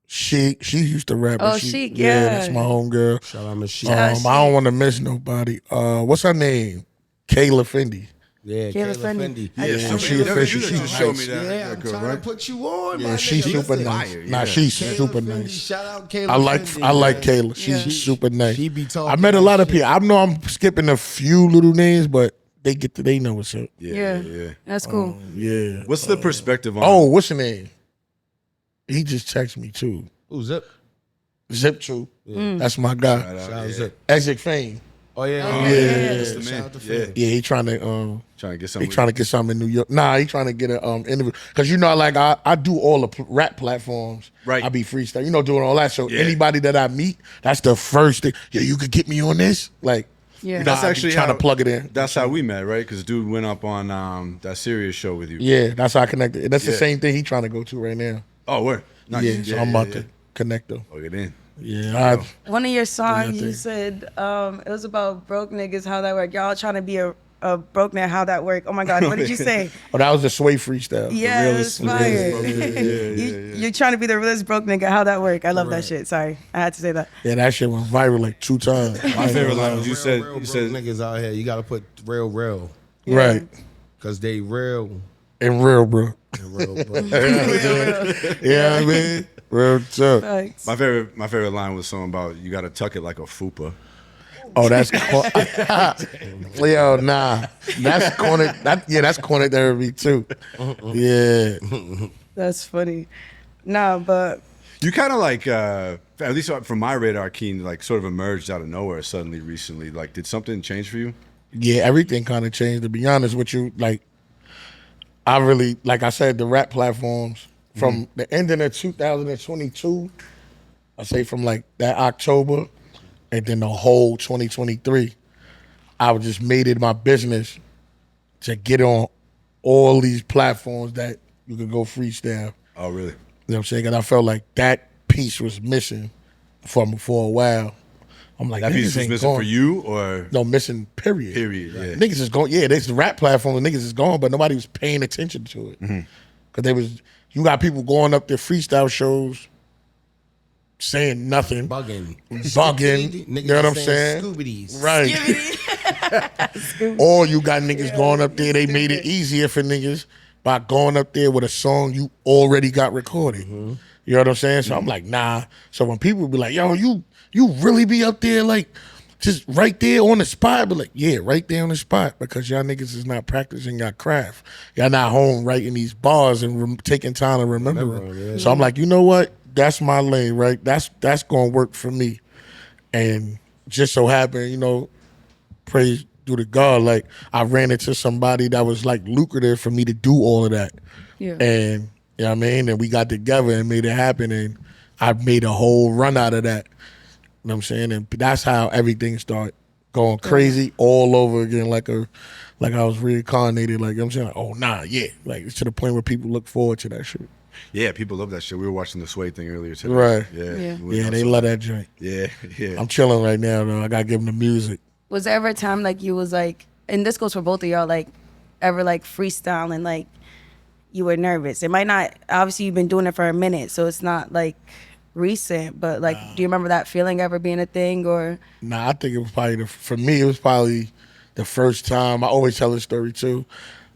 Chic. She used to rap. but Oh, Chic, yeah. that's my homegirl. Shout out Michelle. Shout- I don't want to miss nobody. What's her name? Kayla Fendi. Yeah, Kayla Kayla Fendi. Fendi. Yeah, she official. You She's just showed nice. me that. Yeah, I'm girl, trying right? to put you on. Yeah, my she's nigga. super Listen, nice. fire, Nah, yeah. she's Kayla super Fendi, nice. Shout out Kayla I like Fendi, man. Kayla. She's super nice. She be talking I met a lot of shit. people. I know I'm skipping a few little names, but they know what's up. Yeah. That's cool. Yeah. What's the perspective on? Oh, what's your name? He just texted me too. Who's Zip? Zip True. That's my guy. Shout out Zip. Exit Fame. Oh yeah, That's the Shout man. out to Yeah. Fendi. Yeah, he trying to Trying to get he something. trying to get something in New York. Nah, he trying to get an interview because like I do all the rap platforms. Right. I be freestyle, doing all that. So Yeah. anybody that I meet, that's the first thing. Yeah, you could get me on this. Like, Yeah. That's I be actually trying how- to plug it in. That's how we met, right? Because dude went up on that Serious show with you. Yeah, that's how I connected. That's the Yeah. same thing he trying to go to right now. Oh, where? Nice. Yeah, so I'm about to connect them. Plug it in. Yeah, One of your songs, Yeah, I you think- said it was about broke niggas, how that work. Y'all trying to be Broke Nigga, How That Work. Oh my God, what did you say? Oh, that was the Sway freestyle. Yeah, it was fire. Yeah. You're trying to be the realest broke nigga. How that work? I love that shit. Sorry, I had to say that. Yeah, that shit went viral like 2 times. My favorite line was Real you said niggas out here. You gotta put real, Right. cause they real And real, bro. and real, bro. Yeah, I mean, real tough. Thanks. my favorite line was something about you got to tuck it like a fupa. Oh, that's yo, nah. That's corner. That's corner therapy too. Yeah. That's funny. Nah, but You kind of like, at least from my radar, Keen, like sort of emerged out of nowhere suddenly recently. Like, did something change for you? Yeah, everything kind of changed. To be honest with you, like, I really, like I said, the rap platforms from the ending of 2022, I say from like that October, and then the whole 2023, I just made it my business to get on all these platforms that you could go freestyle. Oh, really? You know what I'm saying? And I felt like that piece was missing for a while. I'm like, That piece niggas was ain't missing going. for you, or No, missing, period. Period, yeah. Niggas is going, yeah, this the rap platform, the niggas is going, but nobody was paying attention to it. Because you got people going up to freestyle shows saying nothing. Bugging. You know what I'm saying? Scoobies. Right. Or you got niggas going up there, they made it easier for niggas by going up there with a song you already got recorded. You know what I'm saying? So I'm like, nah. So when people be like, yo, you really be up there like just right there on the spot? But like, yeah, right there on the spot, because y'all niggas is not practicing your craft. Y'all not home writing these bars and taking time to remember them. So I'm like, you know what? That's my lane, right? That's gonna work for me. And just so happened, you know, praise due to God, like I ran into somebody that was like lucrative for me to do all of that. Yeah. And you know what I mean? And we got together and made it happen, and I made a whole run out of that. You know what I'm saying? And that's how everything started going crazy all over again, like I was reincarnated. Like, you know what I'm saying? Like, oh nah, yeah. Like it's to the point where people look forward to that shit. yeah, people love that shit. We were watching the Sway thing earlier today. Right. Yeah. Yeah, they love that joint. Yeah, yeah. I'm chilling right now though. I gotta give them the music. was there ever a time like you was like, and this goes for both of y'all, like ever like freestyling, like you were nervous? It might not, obviously you've been doing it for a minute, so it's not like recent, but like, do you remember that feeling ever being a thing? Or Nah, I think it was probably for me, it was probably the first time. I always tell this story too.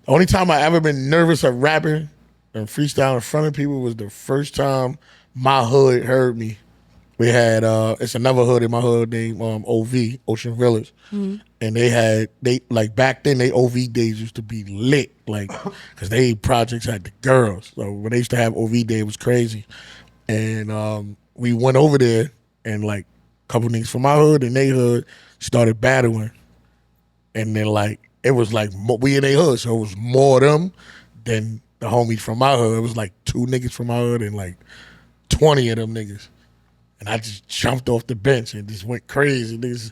The only time I ever been nervous of rapping and freestyling in front of people was the first time my hood heard me. We had it's another hood in my hood named OV, Ocean Village, and they like back then they OV days used to be lit, like because they projects had the girls. So when they used to have OV day, it was crazy. And we went over there, and like a couple niggas from my hood and they hood started battling, and then like it was like we in their hood, so it was more of them than the homies from my hood. It was like 2 niggas from my hood and like 20 of them niggas. And I just jumped off the bench and just went crazy. Niggas,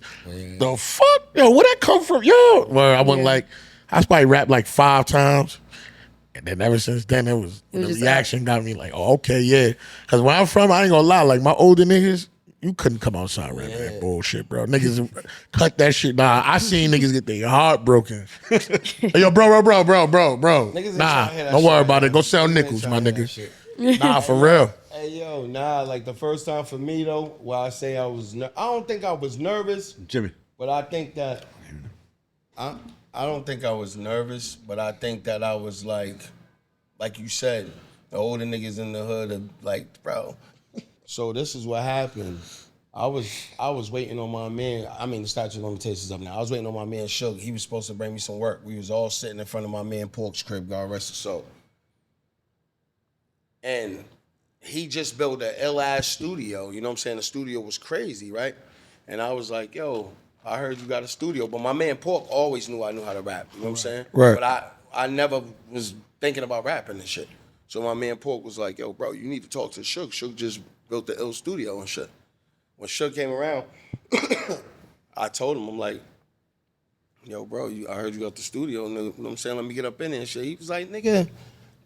the fuck? Yo, where that come from? Yo. Well, I went like, I probably rapped like 5 times. And then ever since then, the reaction got me like, oh, okay, yeah. Because where I'm from, I ain't gonna lie, like my older niggas, you couldn't come outside rapping that bullshit, bro. Niggas cut that shit. Nah, I seen niggas get their heart broken. Hey, yo, bro. Niggas Nah, ain't don't worry about it. Go sell nickels, my nigga. Nah, for real. Hey yo, nah, like the first time for me though, where I say I was, I don't think I was nervous, Jimmy. but I think that I don't think I was nervous, but I think that I was like you said, the older niggas in the hood are like, bro. So this is what happened. I was waiting on my man. I mean, the statute of limitations is up now. I was waiting on my man Suge. He was supposed to bring me some work. We was all sitting in front of my man Pork's crib, God rest his soul. And he just built an ill-ass studio. You know what I'm saying? The studio was crazy, right? And I was like, yo, I heard you got a studio. But my man Pork always knew I knew how to rap. You know what I'm saying? Right. But I never was thinking about rapping and shit. So my man Pork was like, yo, bro, you need to talk to Suge. Suge just built the ill studio and shit. When Suge came around, I told him, I'm like, yo, bro, I heard you got the studio. You know what I'm saying? Let me get up in there and shit. He was like, nigga,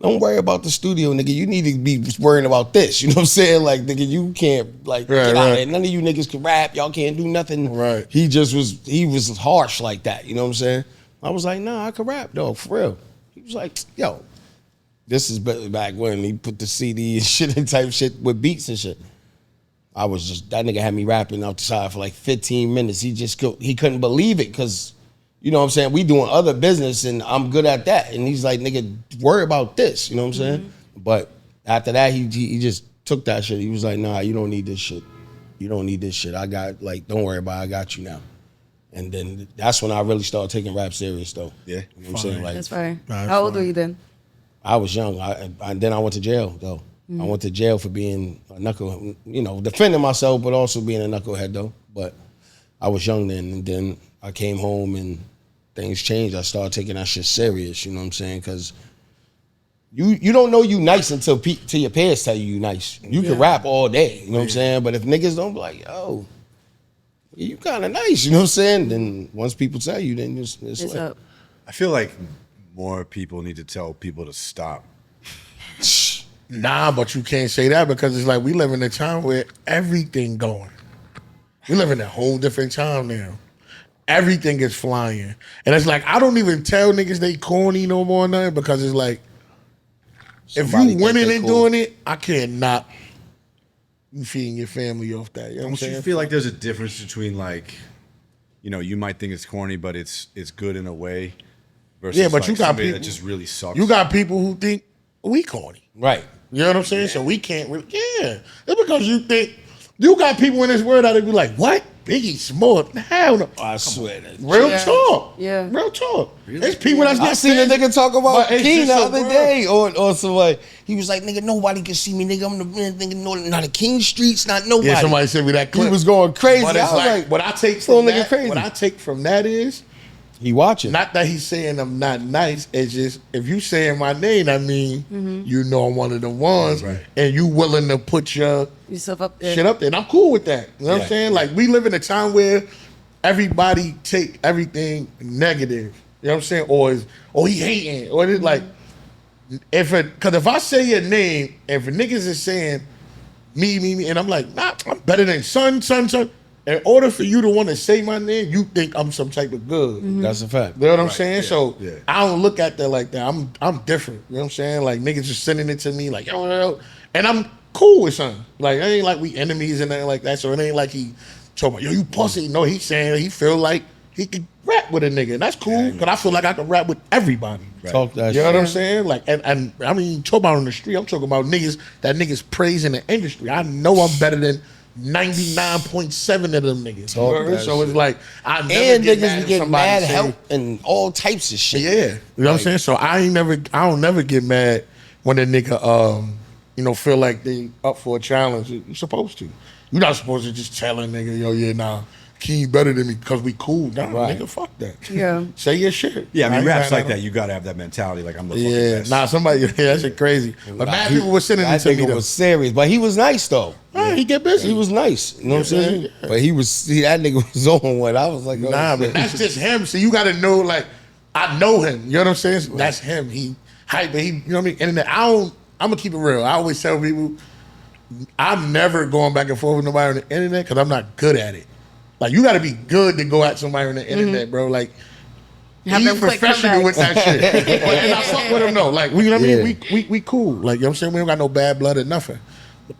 don't worry about the studio, nigga. You need to be worrying about this. You know what I'm saying? Like, nigga, you can't, like, get out of there. None of you niggas can rap. Y'all can't do nothing. Right. He was harsh like that. You know what I'm saying? I was like, nah, I can rap, though, for real. He was like, yo, this is back when he put the CD and shit and type shit with beats and shit. I was just, that nigga had me rapping outside for like 15 minutes. He couldn't believe it because, you know what I'm saying, we doing other business and I'm good at that. And he's like, nigga, worry about this, you know what I'm saying? But after that, he just took that shit. He was like, nah, you don't need this shit. You don't need this shit. I got, like, don't worry about it. I got you now. And then that's when I really started taking rap serious, though. Yeah. You know what I'm saying? Like, That's fine. Nah, How old were you then? I was young. Then I went to jail, though. I went to jail for being a knuckle, you know, defending myself, but also being a knucklehead, though. But I was young then, and then I came home and things changed. I started taking that shit serious, you know what I'm saying? Because you don't know you nice until your parents tell you nice. You can rap all day, you know what I'm saying? But if niggas don't be like, yo, you kind of nice, you know what I'm saying? Then once people tell you, then it's like, up. I feel like more people need to tell people to stop. Nah, but you can't say that because it's like we live in a time where everything going. We live in a whole different time now. Everything is flying. And it's like, I don't even tell niggas they corny no more or nothing because it's like, Somebody if you winning think and they cool. doing it, I can't not you feeding your family off that. You know what I'm Don't you saying? feel like there's a difference between like, you know, you might think it's corny, but it's good in a way versus Yeah, but like you got somebody people that just really sucks. You got people who think we corny. right. You know what I'm saying? So we can't really, yeah. It's because you think, you got people in this world that be like, what? Biggie Small? Hell no. I swear that. Real talk. Yeah. Real talk. There's people that's I seen a nigga talk about But it's King the just a other word. day or somebody. He was like, nigga, nobody can see me, nigga. I'm the man, nigga, not the King Streets, not nobody. Yeah, somebody sent me that clip. He was going crazy. But it's I was like, what I take still from nigga that, crazy. what I take from that is, he watching. not that he's saying I'm not nice. It's just if you saying my name, I mean you know I'm one of the ones, Right. and you willing to put your Yourself up there. shit up there, and I'm cool with that. You know what Yeah. I'm saying? Like we live in a time where everybody take everything negative. You know what I'm saying? Or he hating, or it's like because if I say your name, if niggas is saying me, and I'm like, nah, I'm better than son. In order for you to want to say my name, you think I'm some type of good. That's a fact. You know what I'm saying? So yeah. I don't look at that like that. I'm different. You know what I'm saying? Like niggas just sending it to me like yo, and I'm cool with something. Like it ain't like we enemies and nothing like that. So it ain't like he talking about yo you pussy. No, he's saying he feel like he could rap with a nigga. And that's cool because I feel like I can rap with everybody. Talk that You know shit. what I'm saying? Like and I mean talk about on the street. I'm talking about niggas praising the industry. I know I'm better than 99.7 of them niggas. Talk You know? that So it's shit. like I never And get niggas mad be if getting somebody mad say- help and all types of shit. Yeah, you know what I'm saying. So I don't never get mad when a nigga feel like they up for a challenge. You're supposed to. You're not supposed to just tell a nigga, yo, yeah, nah, King better than me because we cool. Nah, Right. nigga, fuck that. Yeah. Say your shit. Yeah, I mean, ain't raps mad like at that, him. you gotta have that mentality. Like I'm the fucking Yeah, best. nah, somebody, that shit crazy. But mad people were sending it That to me nigga though. was serious, but he was nice though. Nah, he get busy. He was nice. You know what I'm saying? Yeah. But that nigga was on one. I was like, oh, Nah, shit. but that's just him. So you got to know, like, I know him. You know what I'm saying? That's him. He hype, but he, you know what I mean? And then I'm gonna keep it real. I always tell people, I'm never going back and forth with nobody on the internet because I'm not good at it. Like, you got to be good to go at somebody on the internet, bro. Like, Have he's them quick professional with that shit. And I fuck with him though. Like, you know what I mean? We cool. Like, you know what I'm saying? We don't got no bad blood or nothing.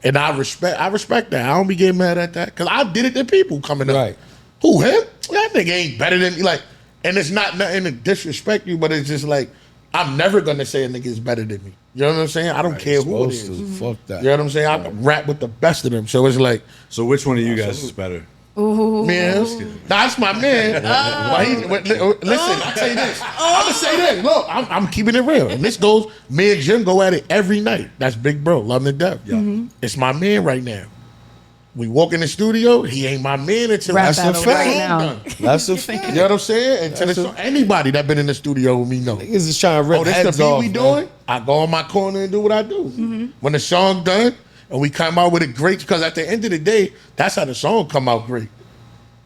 And I respect that. I don't be getting mad at that because I did it to people coming up. Right. Who, him? That nigga ain't better than me. Like, and it's not nothing to disrespect you, but it's just like, I'm never gonna say a nigga is better than me. You know what I'm saying? I don't care who it Supposed is. to. Fuck that. You know what I'm saying? I can rap with the best of them. So it's like, So which one of you guys is better? man, that's my man. Listen, I tell you this. I'm gonna say this. Look, I'm keeping it real. And this goes, me and Jim go at it every night. That's Big Bro, love him to death. Yeah. It's my man right now. We walk in the studio, he ain't my man until Rap that's battle a right fact. now. That's a fact. You know what I'm saying? Until anybody that been in the studio with me know. Niggas is trying to rip Oh, this heads the beat off. we man. doing? I go in my corner and do what I do. When the song done and we come out with it great, because at the end of the day, that's how the song come out great.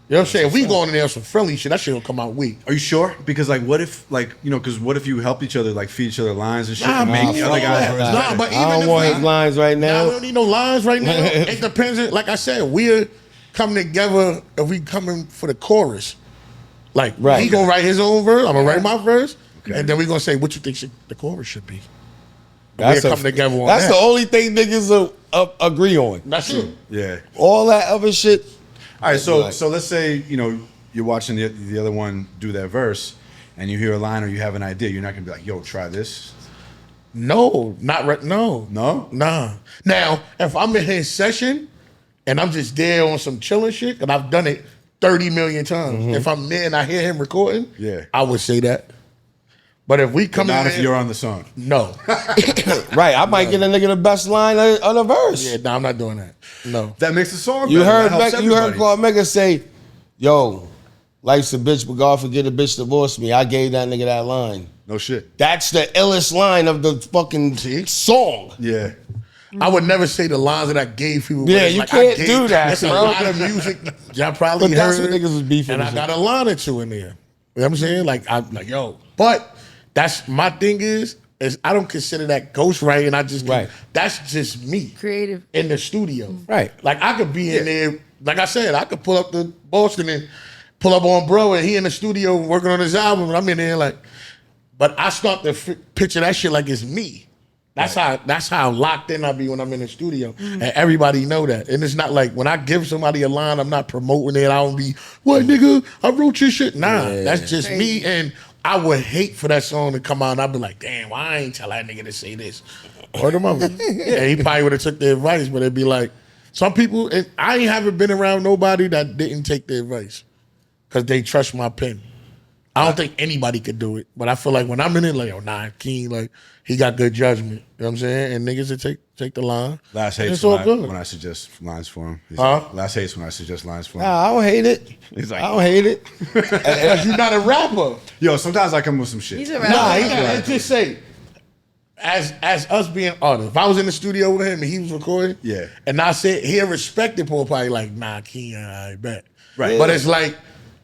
You know what I'm saying? If we going in there with some friendly shit, that shit will come out weak. Are you sure? Because like, what if like because what if you help each other like feed each other lines and shit Nah, and man, make the other fuck guys? that. Nah, but I even don't if want we- his lines right Nah, now. we don't need no lines right now. It depends. Like I said, we're coming together if we coming for the chorus. Like Right. he gonna write his own verse. I'm gonna write my verse, and then we gonna say what you think the chorus should be. That's We'll come together on that's that. the only thing niggas agree on. That's true. Yeah. All that other shit. All right, so let's say you're watching the other one do that verse, and you hear a line or you have an idea. You're not gonna be like, "Yo, try this." No, not right. No, No? Now, if I'm in his session and I'm just there on some chilling shit, and I've done it 30 million times. If I'm there and I hear him recording, Yeah. I would say that. But if we come Not in, if you're on the song. no, Right, I might get a nigga the best line of the verse. yeah, no, I'm not doing that. No, That makes the song You better. heard That helps you heard everybody. Claude Mega say, "Yo, life's a bitch, but God forget a bitch divorced me." I gave that nigga that line. No shit. That's the illest line of the fucking song. Yeah. I would never say the lines that I gave people. Yeah, but it's you like can't I gave, do that, It's a bro. lot of music y'all probably But that's heard, what niggas was beefing and I with. got a line or two in there. You know what I'm saying? I'm like, yo, but that's my thing is I don't consider that ghostwriting. I just Right. That's just me Creative. in the studio. Right. Like I could be in there. Like I said, I could pull up to Boston and pull up on bro, and he in the studio working on his album, and I'm in there like. But I start to picture that shit like it's me. That's how locked in I be when I'm in the studio, and everybody know that. And it's not like when I give somebody a line, I'm not promoting it. I don't be what nigga, I wrote your shit. Nah, that's just me. And I would hate for that song to come out, and I'd be like, damn, why I ain't tell that nigga to say this. Or the mother. Yeah, he probably would have took the advice, but it'd be like some people. And I ain't haven't been around nobody that didn't take the advice because they trust my pen. I don't think anybody could do it, but I feel like when I'm in it, like, oh, nah, King, like, he got good judgment. You know what I'm saying? And niggas that take the line. Last and hates it's all when good. when I suggest lines for him. Huh? Last hates when I suggest lines for him. Nah, I don't hate it. He's like, I don't hate it. Because you're not a rapper. Yo, sometimes I come with some shit. He's a Nah, rapper. he got just say, as us being artists, if I was in the studio with him and he was recording, Yeah. and I said, he'll respect it, Paul probably like, nah, King, I bet. Right. But it's like,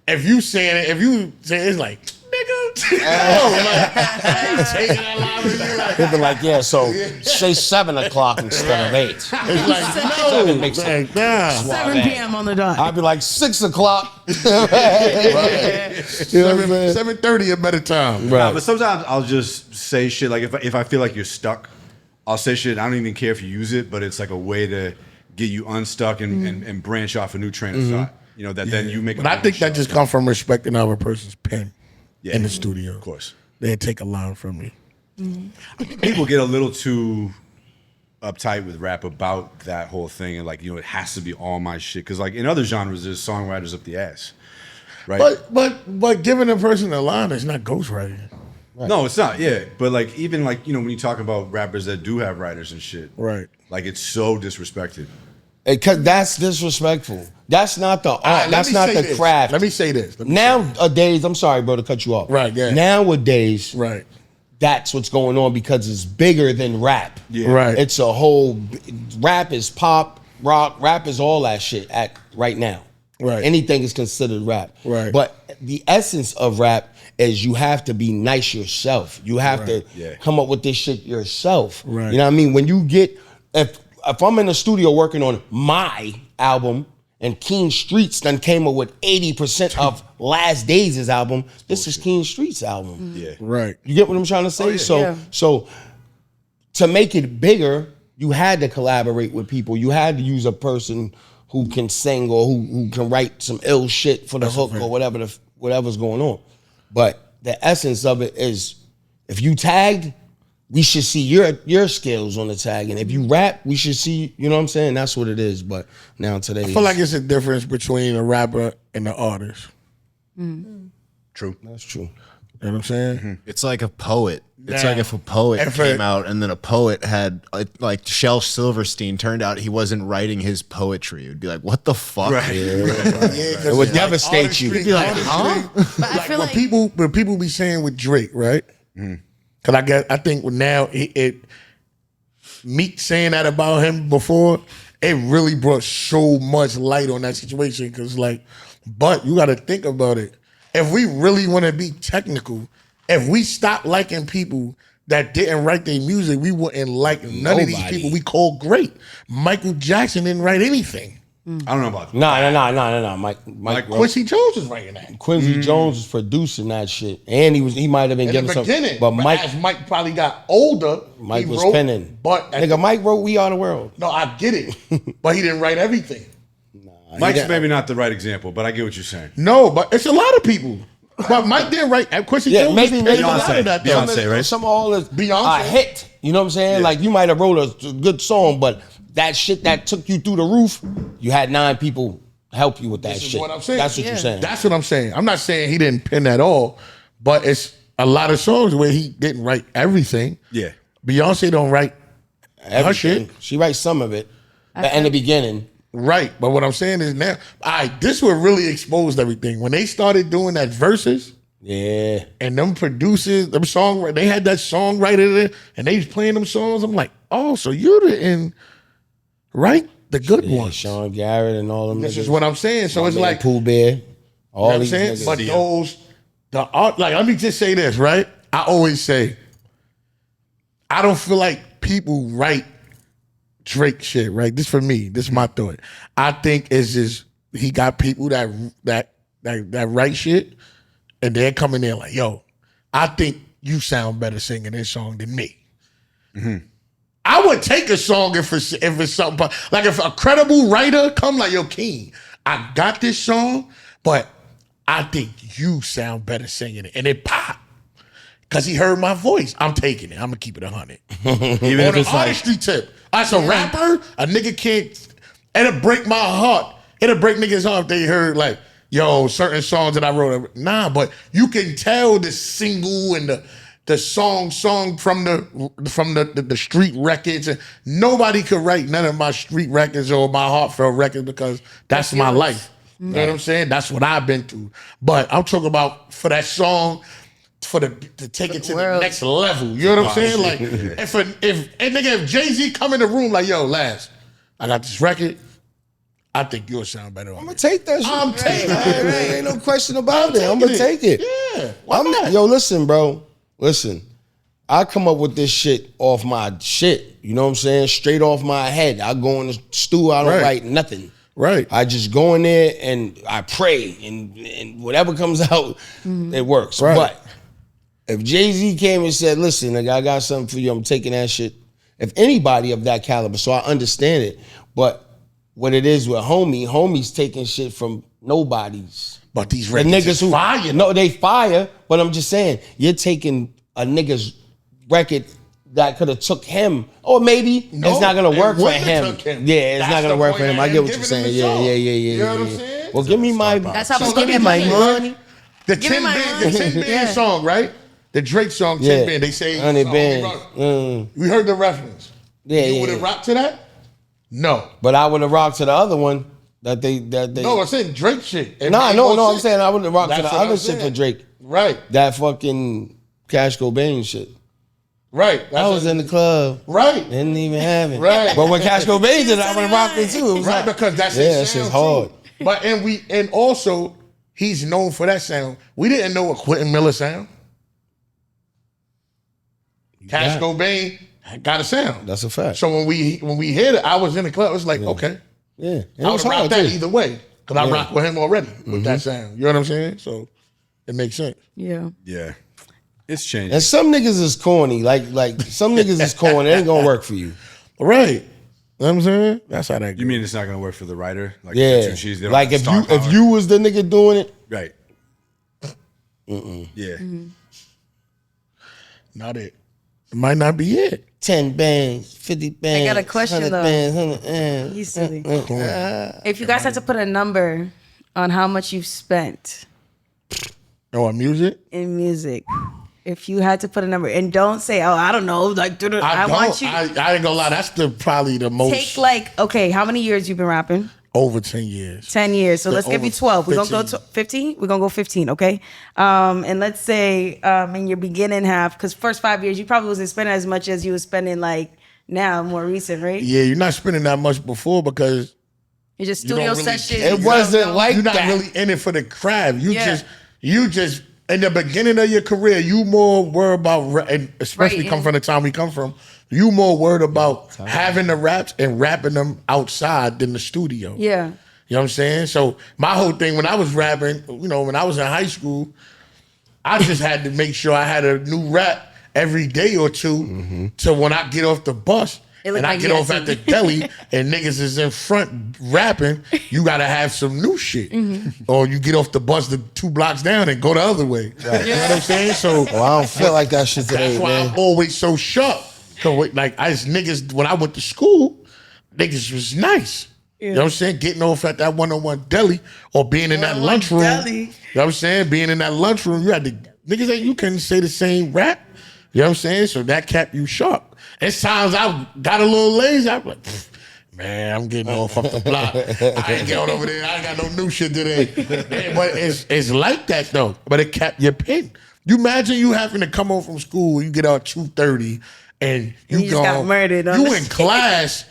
if you say it's like, nigga, like, taking that line with you, like, He'll be like, yeah, so say 7 o'clock instead of 8. it's like, no, makes like, nah. 7 p.m. on the dot. I'd be like 6 o'clock. You know what I'm saying? 7:30 a better time. Nah, but sometimes I'll just say shit. Like if I feel like you're stuck, I'll say shit. I don't even care if you use it, but it's like a way to get you unstuck and branch off a new train of thought. You know, that then you make. But I think that just comes from respecting other person's pen Yeah, in the studio. Of course. They take a line from me. People get a little too uptight with rap about that whole thing, and like, you know, it has to be all my shit. Because like in other genres, there's songwriters up the ass, right? But giving a person a line is not ghostwriting. No, it's not. Yeah, but like even like, you know, when you talk about rappers that do have writers and shit, Right. like it's so disrespected. Because that's disrespectful. That's not the art. That's not the craft. Let me say this. Nowadays, I'm sorry, bro, to cut you off. Right, yeah. Nowadays, Right. that's what's going on because it's bigger than rap. Yeah. Right. It's a whole rap is pop, rock, rap is all that shit right now. Right. Anything is considered rap. Right. But the essence of rap is you have to be nice yourself. You have to Yeah. come up with this shit yourself. Right. You know what I mean? When you get if I'm in the studio working on my album and Keen Streetz done came up with 80% of Last Days' album, this is Keen Streetz' album. Yeah. Right. You get what I'm trying to say? So to make it bigger, you had to collaborate with people. You had to use a person who can sing or who can write some ill shit for the hook or whatever's going on. But the essence of it is if you tagged, we should see your skills on the tag. And if you rap, we should see, you know what I'm saying? That's what it is. But now today, I feel like it's a difference between a rapper and an artist. True. that's true. You know what I'm saying? It's like a poet. It's Nah. like if a poet If came it- out and then a poet had like Shel Silverstein turned out he wasn't writing his poetry. It would be like, what the fuck? Right. It would devastate you. You'd be like, huh? But I feel like when people be saying with Drake, right? Because I think now Meek saying that about him before, it really brought so much light on that situation. Because but you got to think about it. If we really want to be technical, if we stop liking people that didn't write their music, we wouldn't like none of these Nobody. people we call great. Michael Jackson didn't write anything. I don't know about that. No. Mike wrote. Quincy Jones was writing that. Quincy Jones was producing that shit, and he might have been In getting the some. beginning, But Mike as Mike probably got older, Mike he was wrote, penning. But Nigga, Mike wrote "We Are the World." no, I get it, but he didn't write everything. Mike's maybe not the right example, but I get what you're saying. No, but it's a lot of people. But Mike didn't write. Quincy Yeah, Jones maybe was penning a lot Beyonce. of that. though. Beyonce, right? Some of all this Beyonce. a hit. You know what I'm saying? Like you might have wrote a good song, but that shit that took you through the roof, you had 9 people help you with that This is shit. what I'm saying. That's what you're saying. That's what I'm saying. I'm not saying he didn't pen at all, but it's a lot of songs where he didn't write everything. Yeah. Beyonce don't write Everything. shit. She writes some of it. In the beginning. Right. But what I'm saying is now, this what really exposed everything. When they started doing that verses, Yeah. and them producers, them songwriters, they had that songwriter there, and they was playing them songs. I'm like, oh, so you didn't write the good ones. Sean Garrett and all them This niggas. is what I'm saying. So My it's man like, Pooh Bear. you know All what I'm these saying? niggas. But the art, like, let me just say this, right? I always say, I don't feel like people write Drake shit, right? This for me. This is my thought. I think it's just he got people that write shit, and they're coming in like, yo, I think you sound better singing this song than me. I would take a song if it's something like if a credible writer come like, yo, King, I got this song, but I think you sound better singing it, and it pop. Cause he heard my voice. I'm taking it. I'm gonna keep it 100. Even On if an it's like, artistry tip. As a rapper, a nigga can't. It'll break my heart. It'll break niggas' heart if they heard like, yo, certain songs that I wrote. Nah, but you can tell the single and the song from the street records. And nobody could write none of my street records or my heartfelt records because that's my life. You know what I'm saying? That's what I've been through. But I'm talking about for that song. To take it to the next level. You know what I'm saying? Like if Jay-Z come in the room like, yo, Laz, I got this record, I think you'll sound better on I'm it. gonna take that shit. I'm taking it. Ain't no question about it. I'm taking gonna take it. Yeah. Why not? Yo, listen, bro. Listen. I come up with this shit off my shit. You know what I'm saying? Straight off my head. I go in the stew, I don't write nothing. Right. I just go in there and I pray and whatever comes out, it works. Right. But if Jay-Z came and said, listen, nigga, I got something for you, I'm taking that shit. If anybody of that caliber, so I understand it. But what it is with homie's taking shit from nobody's. But these The records niggas is who fire. No, they fire, but I'm just saying, you're taking a nigga's record that could have took him. Or maybe No, it's not gonna it work for wouldn't have him. took him. Yeah, it's That's not gonna the work for point him. of I get what him you're giving him saying. the song. Yeah. You know what I'm saying? Well, give me my. That's how So give let me me my tell you, money. The Give me 10 my band, money. the 10 band Yeah. song, right? The Drake song, 10 Yeah. band. They say 100 so, band. we heard the reference. Yeah, You yeah, would have yeah. rocked to that? No. But I would have rocked to the other one that they. No, I'm saying Drake shit. It Nah, made no. more I'm sense. saying I would have rocked to That's the what other I'm shit for saying. Drake. Right, That fucking Cash Cobain shit. right. I was in the club. Right. Didn't even have it. Right. But when Cash Cobain did it, I would have rocked it too. It was Right, like, because that's yeah, his that sound shit's hard. too. But and also he's known for that sound. We didn't know what Quentin Miller sound. Cash Cobain got a sound. That's a fact. So when we hit it, I was in the club. It was like, okay, Yeah. It I was would have hard rocked that too. either way because I Yeah. rock with him already with that sound. You know what I'm saying? So it makes sense. Yeah. yeah, it's changing. And some niggas is corny. Like some niggas is corny. It ain't gonna work for you. Right. You know what I'm saying? That's how that goes. You mean it's not going to work for the writer? Like Yeah. two cheese, they don't Like have if star power. you was the nigga doing it, right. Yeah. Not it. It might not be it. 10 bands, 50 bands. I got a question, 100 though. bands, 100 bands. You silly. If you guys had to put a number on how much you've spent Oh, on music? in music, if you had to put a number, and don't say, oh, I don't know, like, I want you. I ain't gonna lie. That's probably the most Take like, okay, how many years you've been rapping? over 10 years. 10 years. So let's give you Over 12. We're going to go 15. to 15? We're going to go 15, okay? And let's say in your beginning half, because first 5 years, you probably wasn't spending as much as you were spending like now, more recent, right? Yeah, you're not spending that much before because You're just you don't studio really sessions. care. It wasn't like you're not that. really in it for the craft. You Yeah. just in the beginning of your career, you more worried about, and especially Right, come from the time we come from, you more worried about having the raps and rapping them outside than the studio. Yeah. You know what I'm saying? So my whole thing when I was rapping, you know, when I was in high school, I just had to make sure I had a new rap every day or two to when I get off the bus and I get off at the deli and niggas is in front rapping, you gotta have some new shit. Or you get off the bus the 2 blocks down and go the other way. Right. You know what I'm saying? So Well, I don't feel like that shit today, that's why man. I'm always so sharp. Cause like as niggas, when I went to school, niggas was nice. You know what I'm saying? Getting off at that 101 deli or being in that lunchroom. deli. You know what I'm saying? Being in that lunchroom, you had to niggas ain't you couldn't say the same rap. You know what I'm saying? So that kept you sharp. It sounds I got a little lazy. I'm like, man, I'm getting off the block. I ain't going over there. I ain't got no new shit today. Man, but it's like that though. But it kept your pen. You imagine you having to come home from school, you get out 2:30 and you just got murdered on You the in class,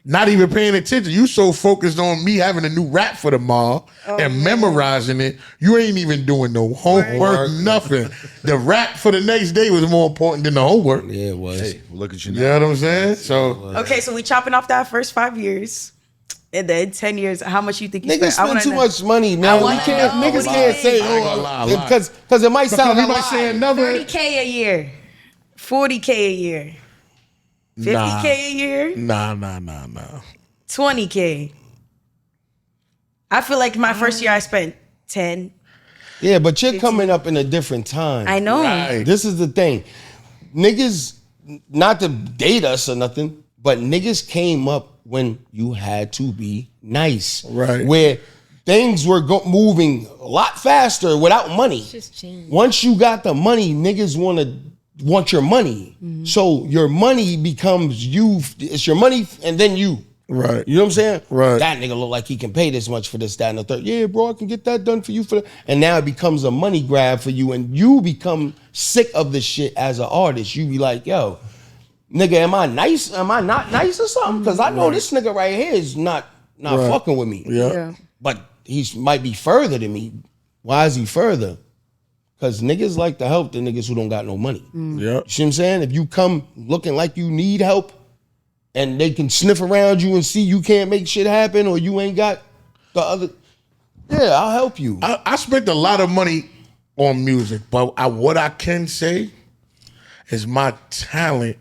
not even paying attention. You so focused on me having a new rap for tomorrow and memorizing it, you ain't even doing no homework, nothing. The rap for the next day was more important than the homework. Yeah, it was. Hey, look at you now. You know what I'm saying? So Okay, so we chopping off that first 5 years. And then 10 years, how much you think you Niggas spent? spend too much money, man. wanna We can't, know. niggas can't say, I ain't gonna lie, lie. because it might sound we a might lie. say another 30K a year. 40K a year. 50K a year. Nah. 20K. I feel like my first year I spent 10. Yeah, but you're coming up in a different time. I know. Right. This is the thing. Niggas, not to date us or nothing, but niggas came up when you had to be nice. Right. Where things were moving a lot faster without money. Just change. Once you got the money, niggas want your money. So your money becomes you. It's your money and then you. Right. You know what I'm saying? Right. That nigga look like he can pay this much for this, that, and the third. Yeah, bro, I can get that done for you. And now it becomes a money grab for you, and you become sick of the shit as an artist. You be like, yo, nigga, am I nice? Am I not nice or something? Because I know this nigga right here is not fucking with me. Yeah. But he might be further than me. Why is he further? Because niggas like to help the niggas who don't got no money. Yeah. You see what I'm saying? If you come looking like you need help and they can sniff around you and see you can't make shit happen or you ain't got the other, yeah, I'll help you. I spent a lot of money on music, but what I can say is my talent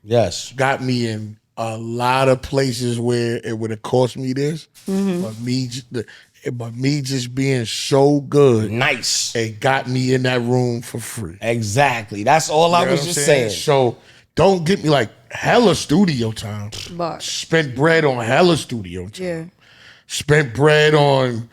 Yes. got me in a lot of places where it would have cost me this, but me just being so good, Nice. it got me in that room for free. Exactly. That's all I You know was what I'm just saying. So don't get me like hella studio time. But Spent bread on hella studio time. yeah. Spent bread on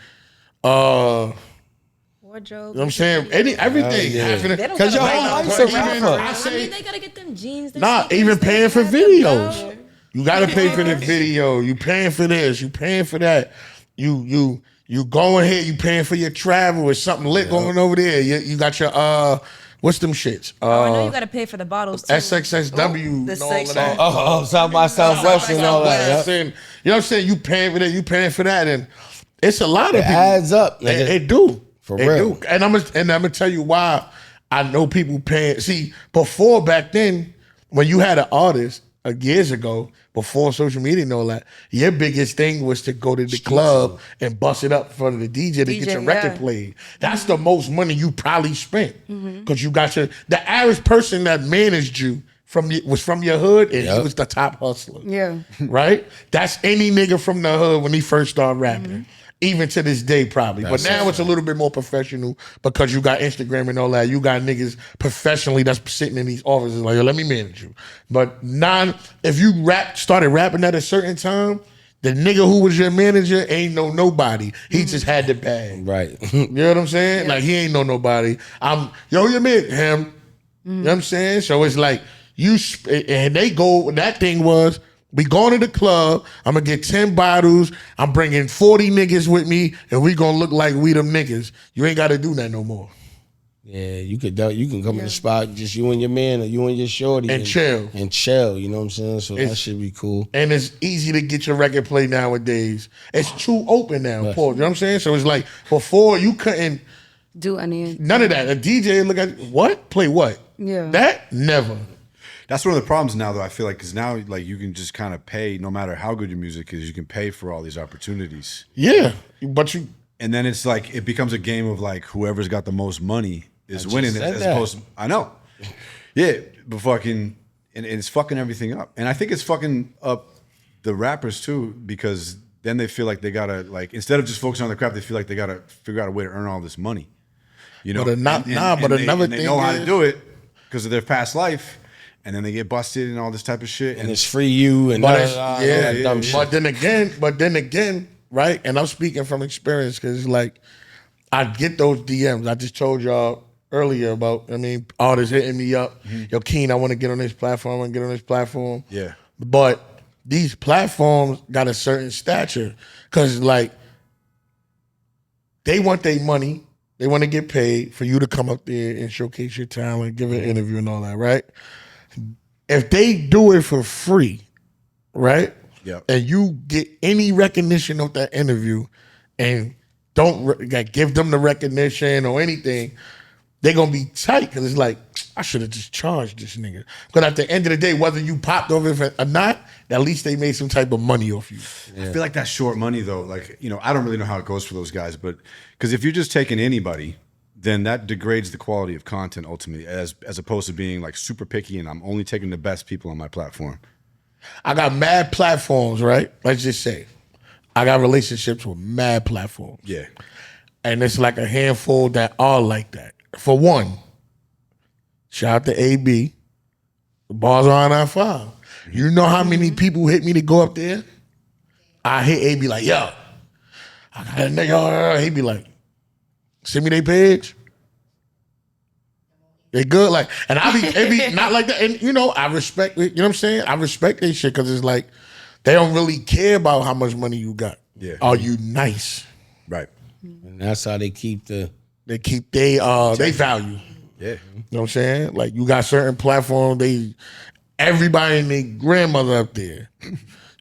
Wardrobe. you know what I'm saying? Everything. yeah. They don't Because your gotta whole buy life's no a clothes. rapper. I I say, mean, they gotta get them jeans. Them nah, sneakers, even they paying for have the videos. belt. You gotta pay for the video. You paying for this. You paying for that. You going here. You paying for your travel. Or something lit going over there. You got your what's them shits? Oh, I know you gotta pay for the bottles too. SXSW. The and all sex- of that. Oh, South by Southwest and all that. You know what I'm saying? You paying for that. You paying for that, and it's a lot of It people. adds up, nigga. It do. For It real. do. And I'm gonna tell you why I know people paying. See, before back then, when you had an artist years ago, before social media and all that, your biggest thing was to go to the club and bust it up for the DJ to get your record yeah. played. That's the most money you probably spent because you got the average person that managed you was from your hood and he was the top hustler. Yeah. Right? That's any nigga from the hood when he first started rapping. Even to this day, probably. But now it's a little bit more professional because you got Instagram and all that. You got niggas professionally that's sitting in these offices like, yo, let me manage you. But if you started rapping at a certain time, the nigga who was your manager ain't know nobody. He just had the bag. Right. You know what I'm saying? Like, he ain't know nobody. Your man, him. You know what I'm saying? So it's like, and that thing was, we going to the club, I'm going to get 10 bottles, I'm bringing 40 niggas with me, and we going to look like we them niggas. You ain't got to do that no more. Yeah, you can come in the spot, just you and your man or you and your shorty. And chill. And chill, you know what I'm saying? So that should be cool. And it's easy to get your record played nowadays. It's too open now, Paul. You know what I'm saying? So it's like, before you couldn't Do any. None of that. A DJ look at what? Play what? Yeah. That never. That's one of the problems now, though. I feel like because now, like, you can just kind of pay, no matter how good your music is, you can pay for all these opportunities. Yeah, but you. And then it's like it becomes a game of like whoever's got the most money is winning, said as that. opposed to, I know, yeah, but fucking and it's fucking everything up. And I think it's fucking up the rappers too, because then they feel like they gotta, like, instead of just focusing on the craft, they feel like they gotta figure out a way to earn all this money. You know, But another they thing know how is- to do it because of their past life, and then they get busted and all this type of shit. And it's free you and But dumb shit. But then again, right? And I'm speaking from experience because like I get those DMs. I just told y'all earlier about. I mean, artists hitting me up. Yo, Keen, I want to get on this platform. I want to get on this platform. Yeah. But these platforms got a certain stature because like they want their money. They want to get paid for you to come up there and showcase your talent, give an interview and all that, right? If they do it for free, right? Yep. And you get any recognition of that interview and don't give them the recognition or anything, they're going to be tight because it's like, I should have just charged this nigga. But at the end of the day, whether you popped over it or not, at least they made some type of money off you. I feel like that's short money though. Like, you know, I don't really know how it goes for those guys, but because if you're just taking anybody, then that degrades the quality of content ultimately, as opposed to being like super picky and I'm only taking the best people on my platform. I got mad platforms, right? Let's just say. I got relationships with mad platforms. Yeah. And it's like a handful that are like that. For one, shout out to AB. The bars are on our file. You know how many people hit me to go up there? I hit AB like, yo, I got a nigga. He be like, send me their page. They good, like, and it be not like that. And you know, I respect it. You know what I'm saying? I respect their shit because it's like they don't really care about how much money you got. Yeah. Are you nice? Right. And that's how they keep the. They keep they value. Yeah. You know what I'm saying? Like you got certain platforms, everybody and their grandmother up there.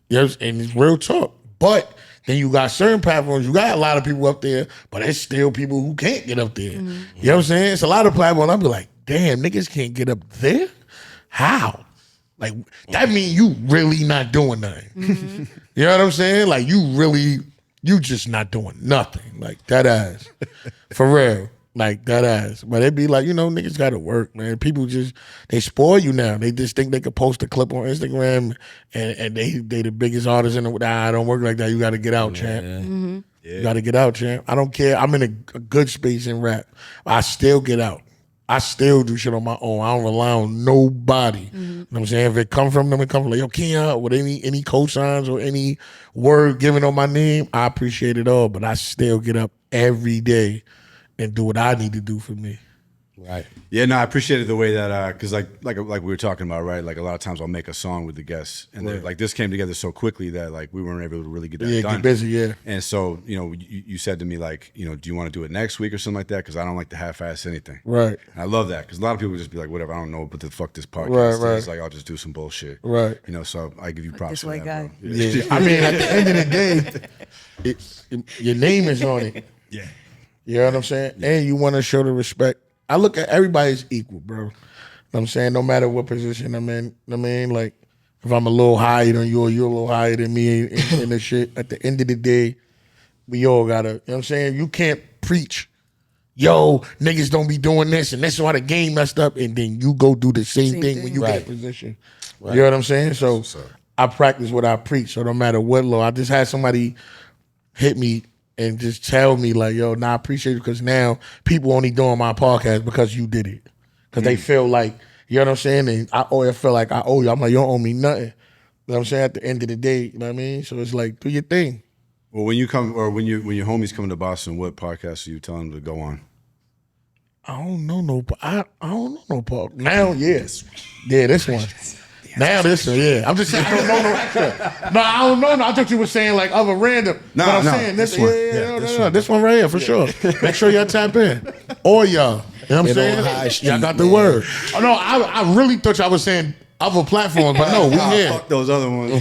Yes, and it's real talk. But then you got certain platforms, you got a lot of people up there, but it's still people who can't get up there. You know what I'm saying? It's a lot of platforms. I'll be like, damn, niggas can't get up there? How? Like, that mean you really not doing nothing. You know what I'm saying? Like, you just not doing nothing. Like, that ass. For real. Like, that ass. But it'd be like, you know, niggas got to work, man. People just, they spoil you now. They just think they could post a clip on Instagram and they the biggest artists in the world. Nah, I don't work like that. You got to get out, champ. Yeah. You got to get out, champ. I don't care. I'm in a good space in rap. I still get out. I still do shit on my own. I don't rely on nobody. You know what I'm saying? If it come from them, it come from like, yo, Kenya, with any cosigns or any word given on my name, I appreciate it all. But I still get up every day and do what I need to do for me. Right. Yeah, no, I appreciated the way that because like we were talking about, right? Like a lot of times I'll make a song with the guests, and Right. like this came together so quickly that like we weren't able to really get that Yeah, done. get busy, yeah. And so you know, you said to me like, you know, do you want to do it next week or something like that? Because I don't like to half-ass anything. Right. And I love that because a lot of people just be like, whatever, I don't know, but the fuck this podcast Right, is. right. Like I'll just do some bullshit. Right. You know, so I give you props this for white that, guy. bro. Yeah. I mean, at the end of the day, your name is on it. Yeah. You know what I'm saying? And you want to show the respect. I look at everybody's equal, bro. You know what I'm saying? No matter what position I'm in. I mean, like, if I'm a little higher than you or you're a little higher than me and this shit, at the end of the day, we all gotta, you know what I'm saying? You can't preach, yo, niggas don't be doing this and this is why the game messed up, and then you go do the same thing when you get in position. You know what I'm saying? So I practice what I preach. So no matter what law, I just had somebody hit me and just tell me like, yo, nah, I appreciate it because now people only doing my podcast because you did it. Because they feel like, you know what I'm saying? And I feel like I owe you. I'm like, you don't owe me nothing. You know what I'm saying? At the end of the day, you know what I mean? So it's like, do your thing. Well, when you come or when your homies come to Boston, what podcast are you telling them to go on? I don't know no podcast. Now, yes. Yeah, this one. Now this one, yeah. I'm just saying, I don't know no. No, I don't know. No, I thought you were saying like other random. No, but I'm no, saying this, this one. yeah, this one right here for sure. Make sure y'all tap in. Or y'all. You know what I'm Get saying? on High Street, Y'all got the man. word. Oh no, I really thought y'all was saying other platforms, but no, we here. Fuck those other ones.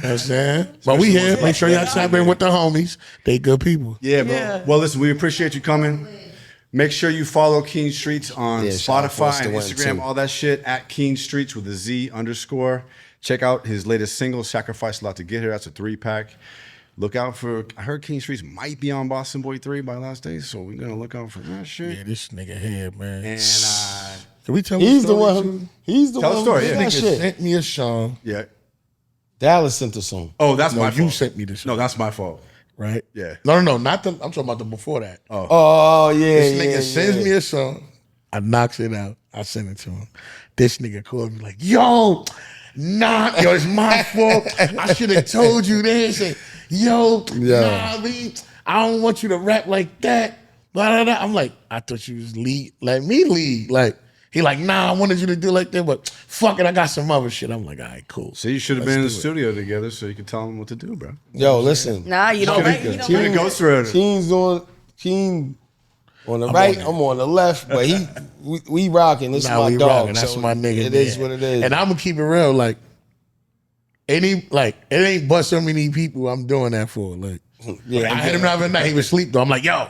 what I'm saying? But we here. Make sure y'all tap in with the homies. They good people. Yeah, bro. Well, listen, we appreciate you coming. Make sure you follow King Streetz on Spotify and Instagram, all that shit, at King Streetz with a Z_. Check out his latest single, Sacrifice a Lot to Get Here. That's a 3-pack. Look out for, I heard King Streetz might be on Boston Boy 3 by last day, so we're going to look out for that shit. Yeah, this nigga here, man. And can we tell He's the the story one. too? He's the Tell one. the story, who yeah. did that Nigga shit. sent me a song. yeah. Dallas sent the song. Oh, that's No, my you fault. sent me the song. No, that's my fault. Right? Yeah. No, not the. I'm talking about the before that. Oh yeah, This yeah, nigga sends me a song. I knocks it out. I send it to him. This nigga called me like, yo, it's my fault. I should have told you this. And, I don't want you to rap like that. Blah, blah, blah. I'm like, I thought you was lead. Let me lead. Like, he like, nah, I wanted you to do like that, but fuck it, I got some other shit. I'm like, all right, cool. So you should have been in the studio together so you could tell him what to do, bro. Yo, listen. Nah, you don't like it. You're the ghostwriter. King on the right, I'm on the left, but we rocking. This is my dog. Rocking. That's so my nigga. It is what it is. And I'm gonna keep it real. Like, it ain't but so many people I'm doing that for. Like, yeah, I had him the other night. He was asleep though. I'm like, yo,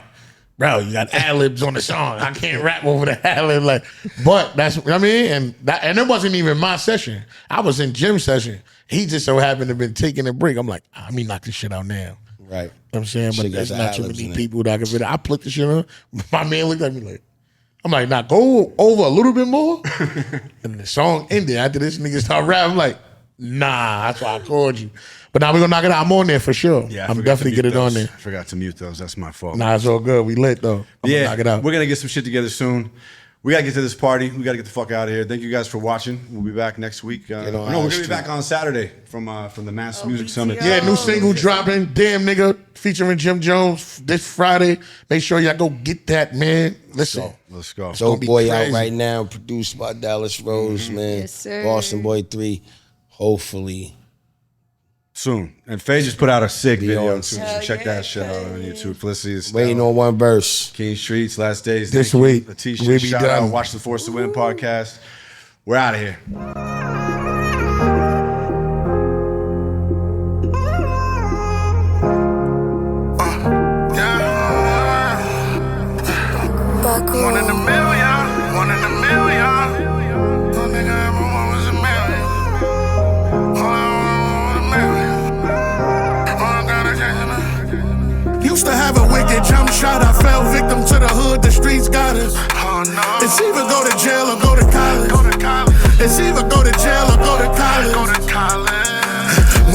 bro, you got ad-libs on the song. I can't rap over the ad-lib. Like, but that's what I mean. And it wasn't even my session. I was in Jim's session. He just so happened to have been taking a break. I'm like, let me knock this shit out now. Right. You know what I'm saying? But Shit got there's the not too ad-libs many in it. people that I can fit. I put the shit on. My man looked at me like, I'm like, nah, go over a little bit more. And the song ended after this nigga started rapping. I'm like, nah, that's why I called you. But now we're gonna knock it out. I'm on there for sure. Yeah, I'm definitely get it on there. I forgot to mute those. That's my fault. Nah, it's all good. We lit though. I'm gonna knock it out. We're gonna get some shit together soon. We gotta get to this party. We gotta get the fuck out of here. Thank you guys for watching. We'll be back next week. on We're gonna be HIGHSTREET. back on Saturday from the Mass Music Summit. Yeah, new single dropping. Damn nigga, featuring Jim Jones this Friday. Make sure y'all go get that, man. Listen. Let's go. Dope be Boy out crazy. right now, produced by Dallas Rose, man. Yes, sir. Boston Boy 3. Hopefully. Soon. And Faye just put out a sick video on too. So Hell check yeah, that shit out on YouTube. Felicity Estelle, Waiting on one verse. King Streetz, last days. This Thank you. week. A We t-shirt. be Shout done. out. Watch the Force to Win podcast. We're out of here. One in a million, one in a million. All nigga ever want was a million. All I want was a million. All I gotta change it. Used to have a wicked jump shot. I fell victim to the hood. The streets got us. Oh no. It's either go to jail or go to college. It's either go to jail or go to college.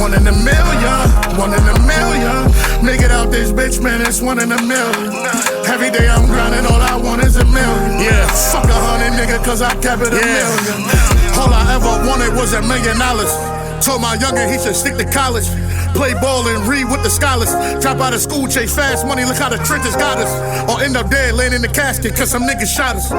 One in a million, one in a million. Make it out this bitch, man, it's one in a million. Every day I'm grinding, all I want is a million. Yeah, fuck 100, nigga, cause I kept it a million. All I ever wanted was $1 million. Told my youngin' he should stick to college. Play ball and read with the scholars. Drop out of school, chase fast money, look how the trenches got us. Or end up dead, laying in the casket, cause some niggas shot us.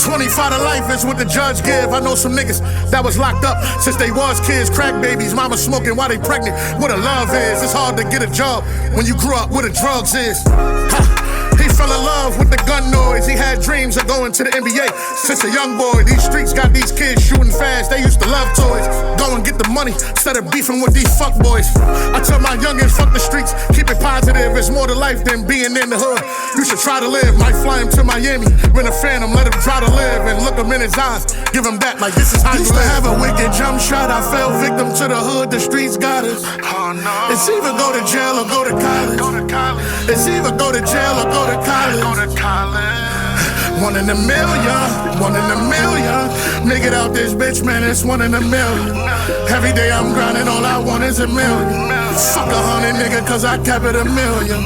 25 to life is what the judge give. I know some niggas that was locked up since they was kids. Crack babies, mama smoking while they pregnant. What a love is, it's hard to get a job when you grew up where the drugs is. Ha. He fell in love with the gun noise. He had dreams of going to the NBA. Since a young boy, these streets got these kids shooting fast. They used to love toys. Go and get the money instead of beefing with these fuck boys. I tell my youngins, fuck the streets. Keep it positive. It's more to life than being in the hood. You should try to live. Might fly him to Miami. Rent a phantom, let him try to live. And look him in his eyes. Give him that like this is how you live. Used to have a wicked jump shot. I fell victim to the hood. The streets got us. Oh no. It's either go to jail or go to college. It's either go to jail or go to college. One in a million, one in a million. Make it out this bitch, man, it's one in a million. Every day I'm grinding, all I want is $1 million. Fuck 100, nigga, cause I kept it $1 million.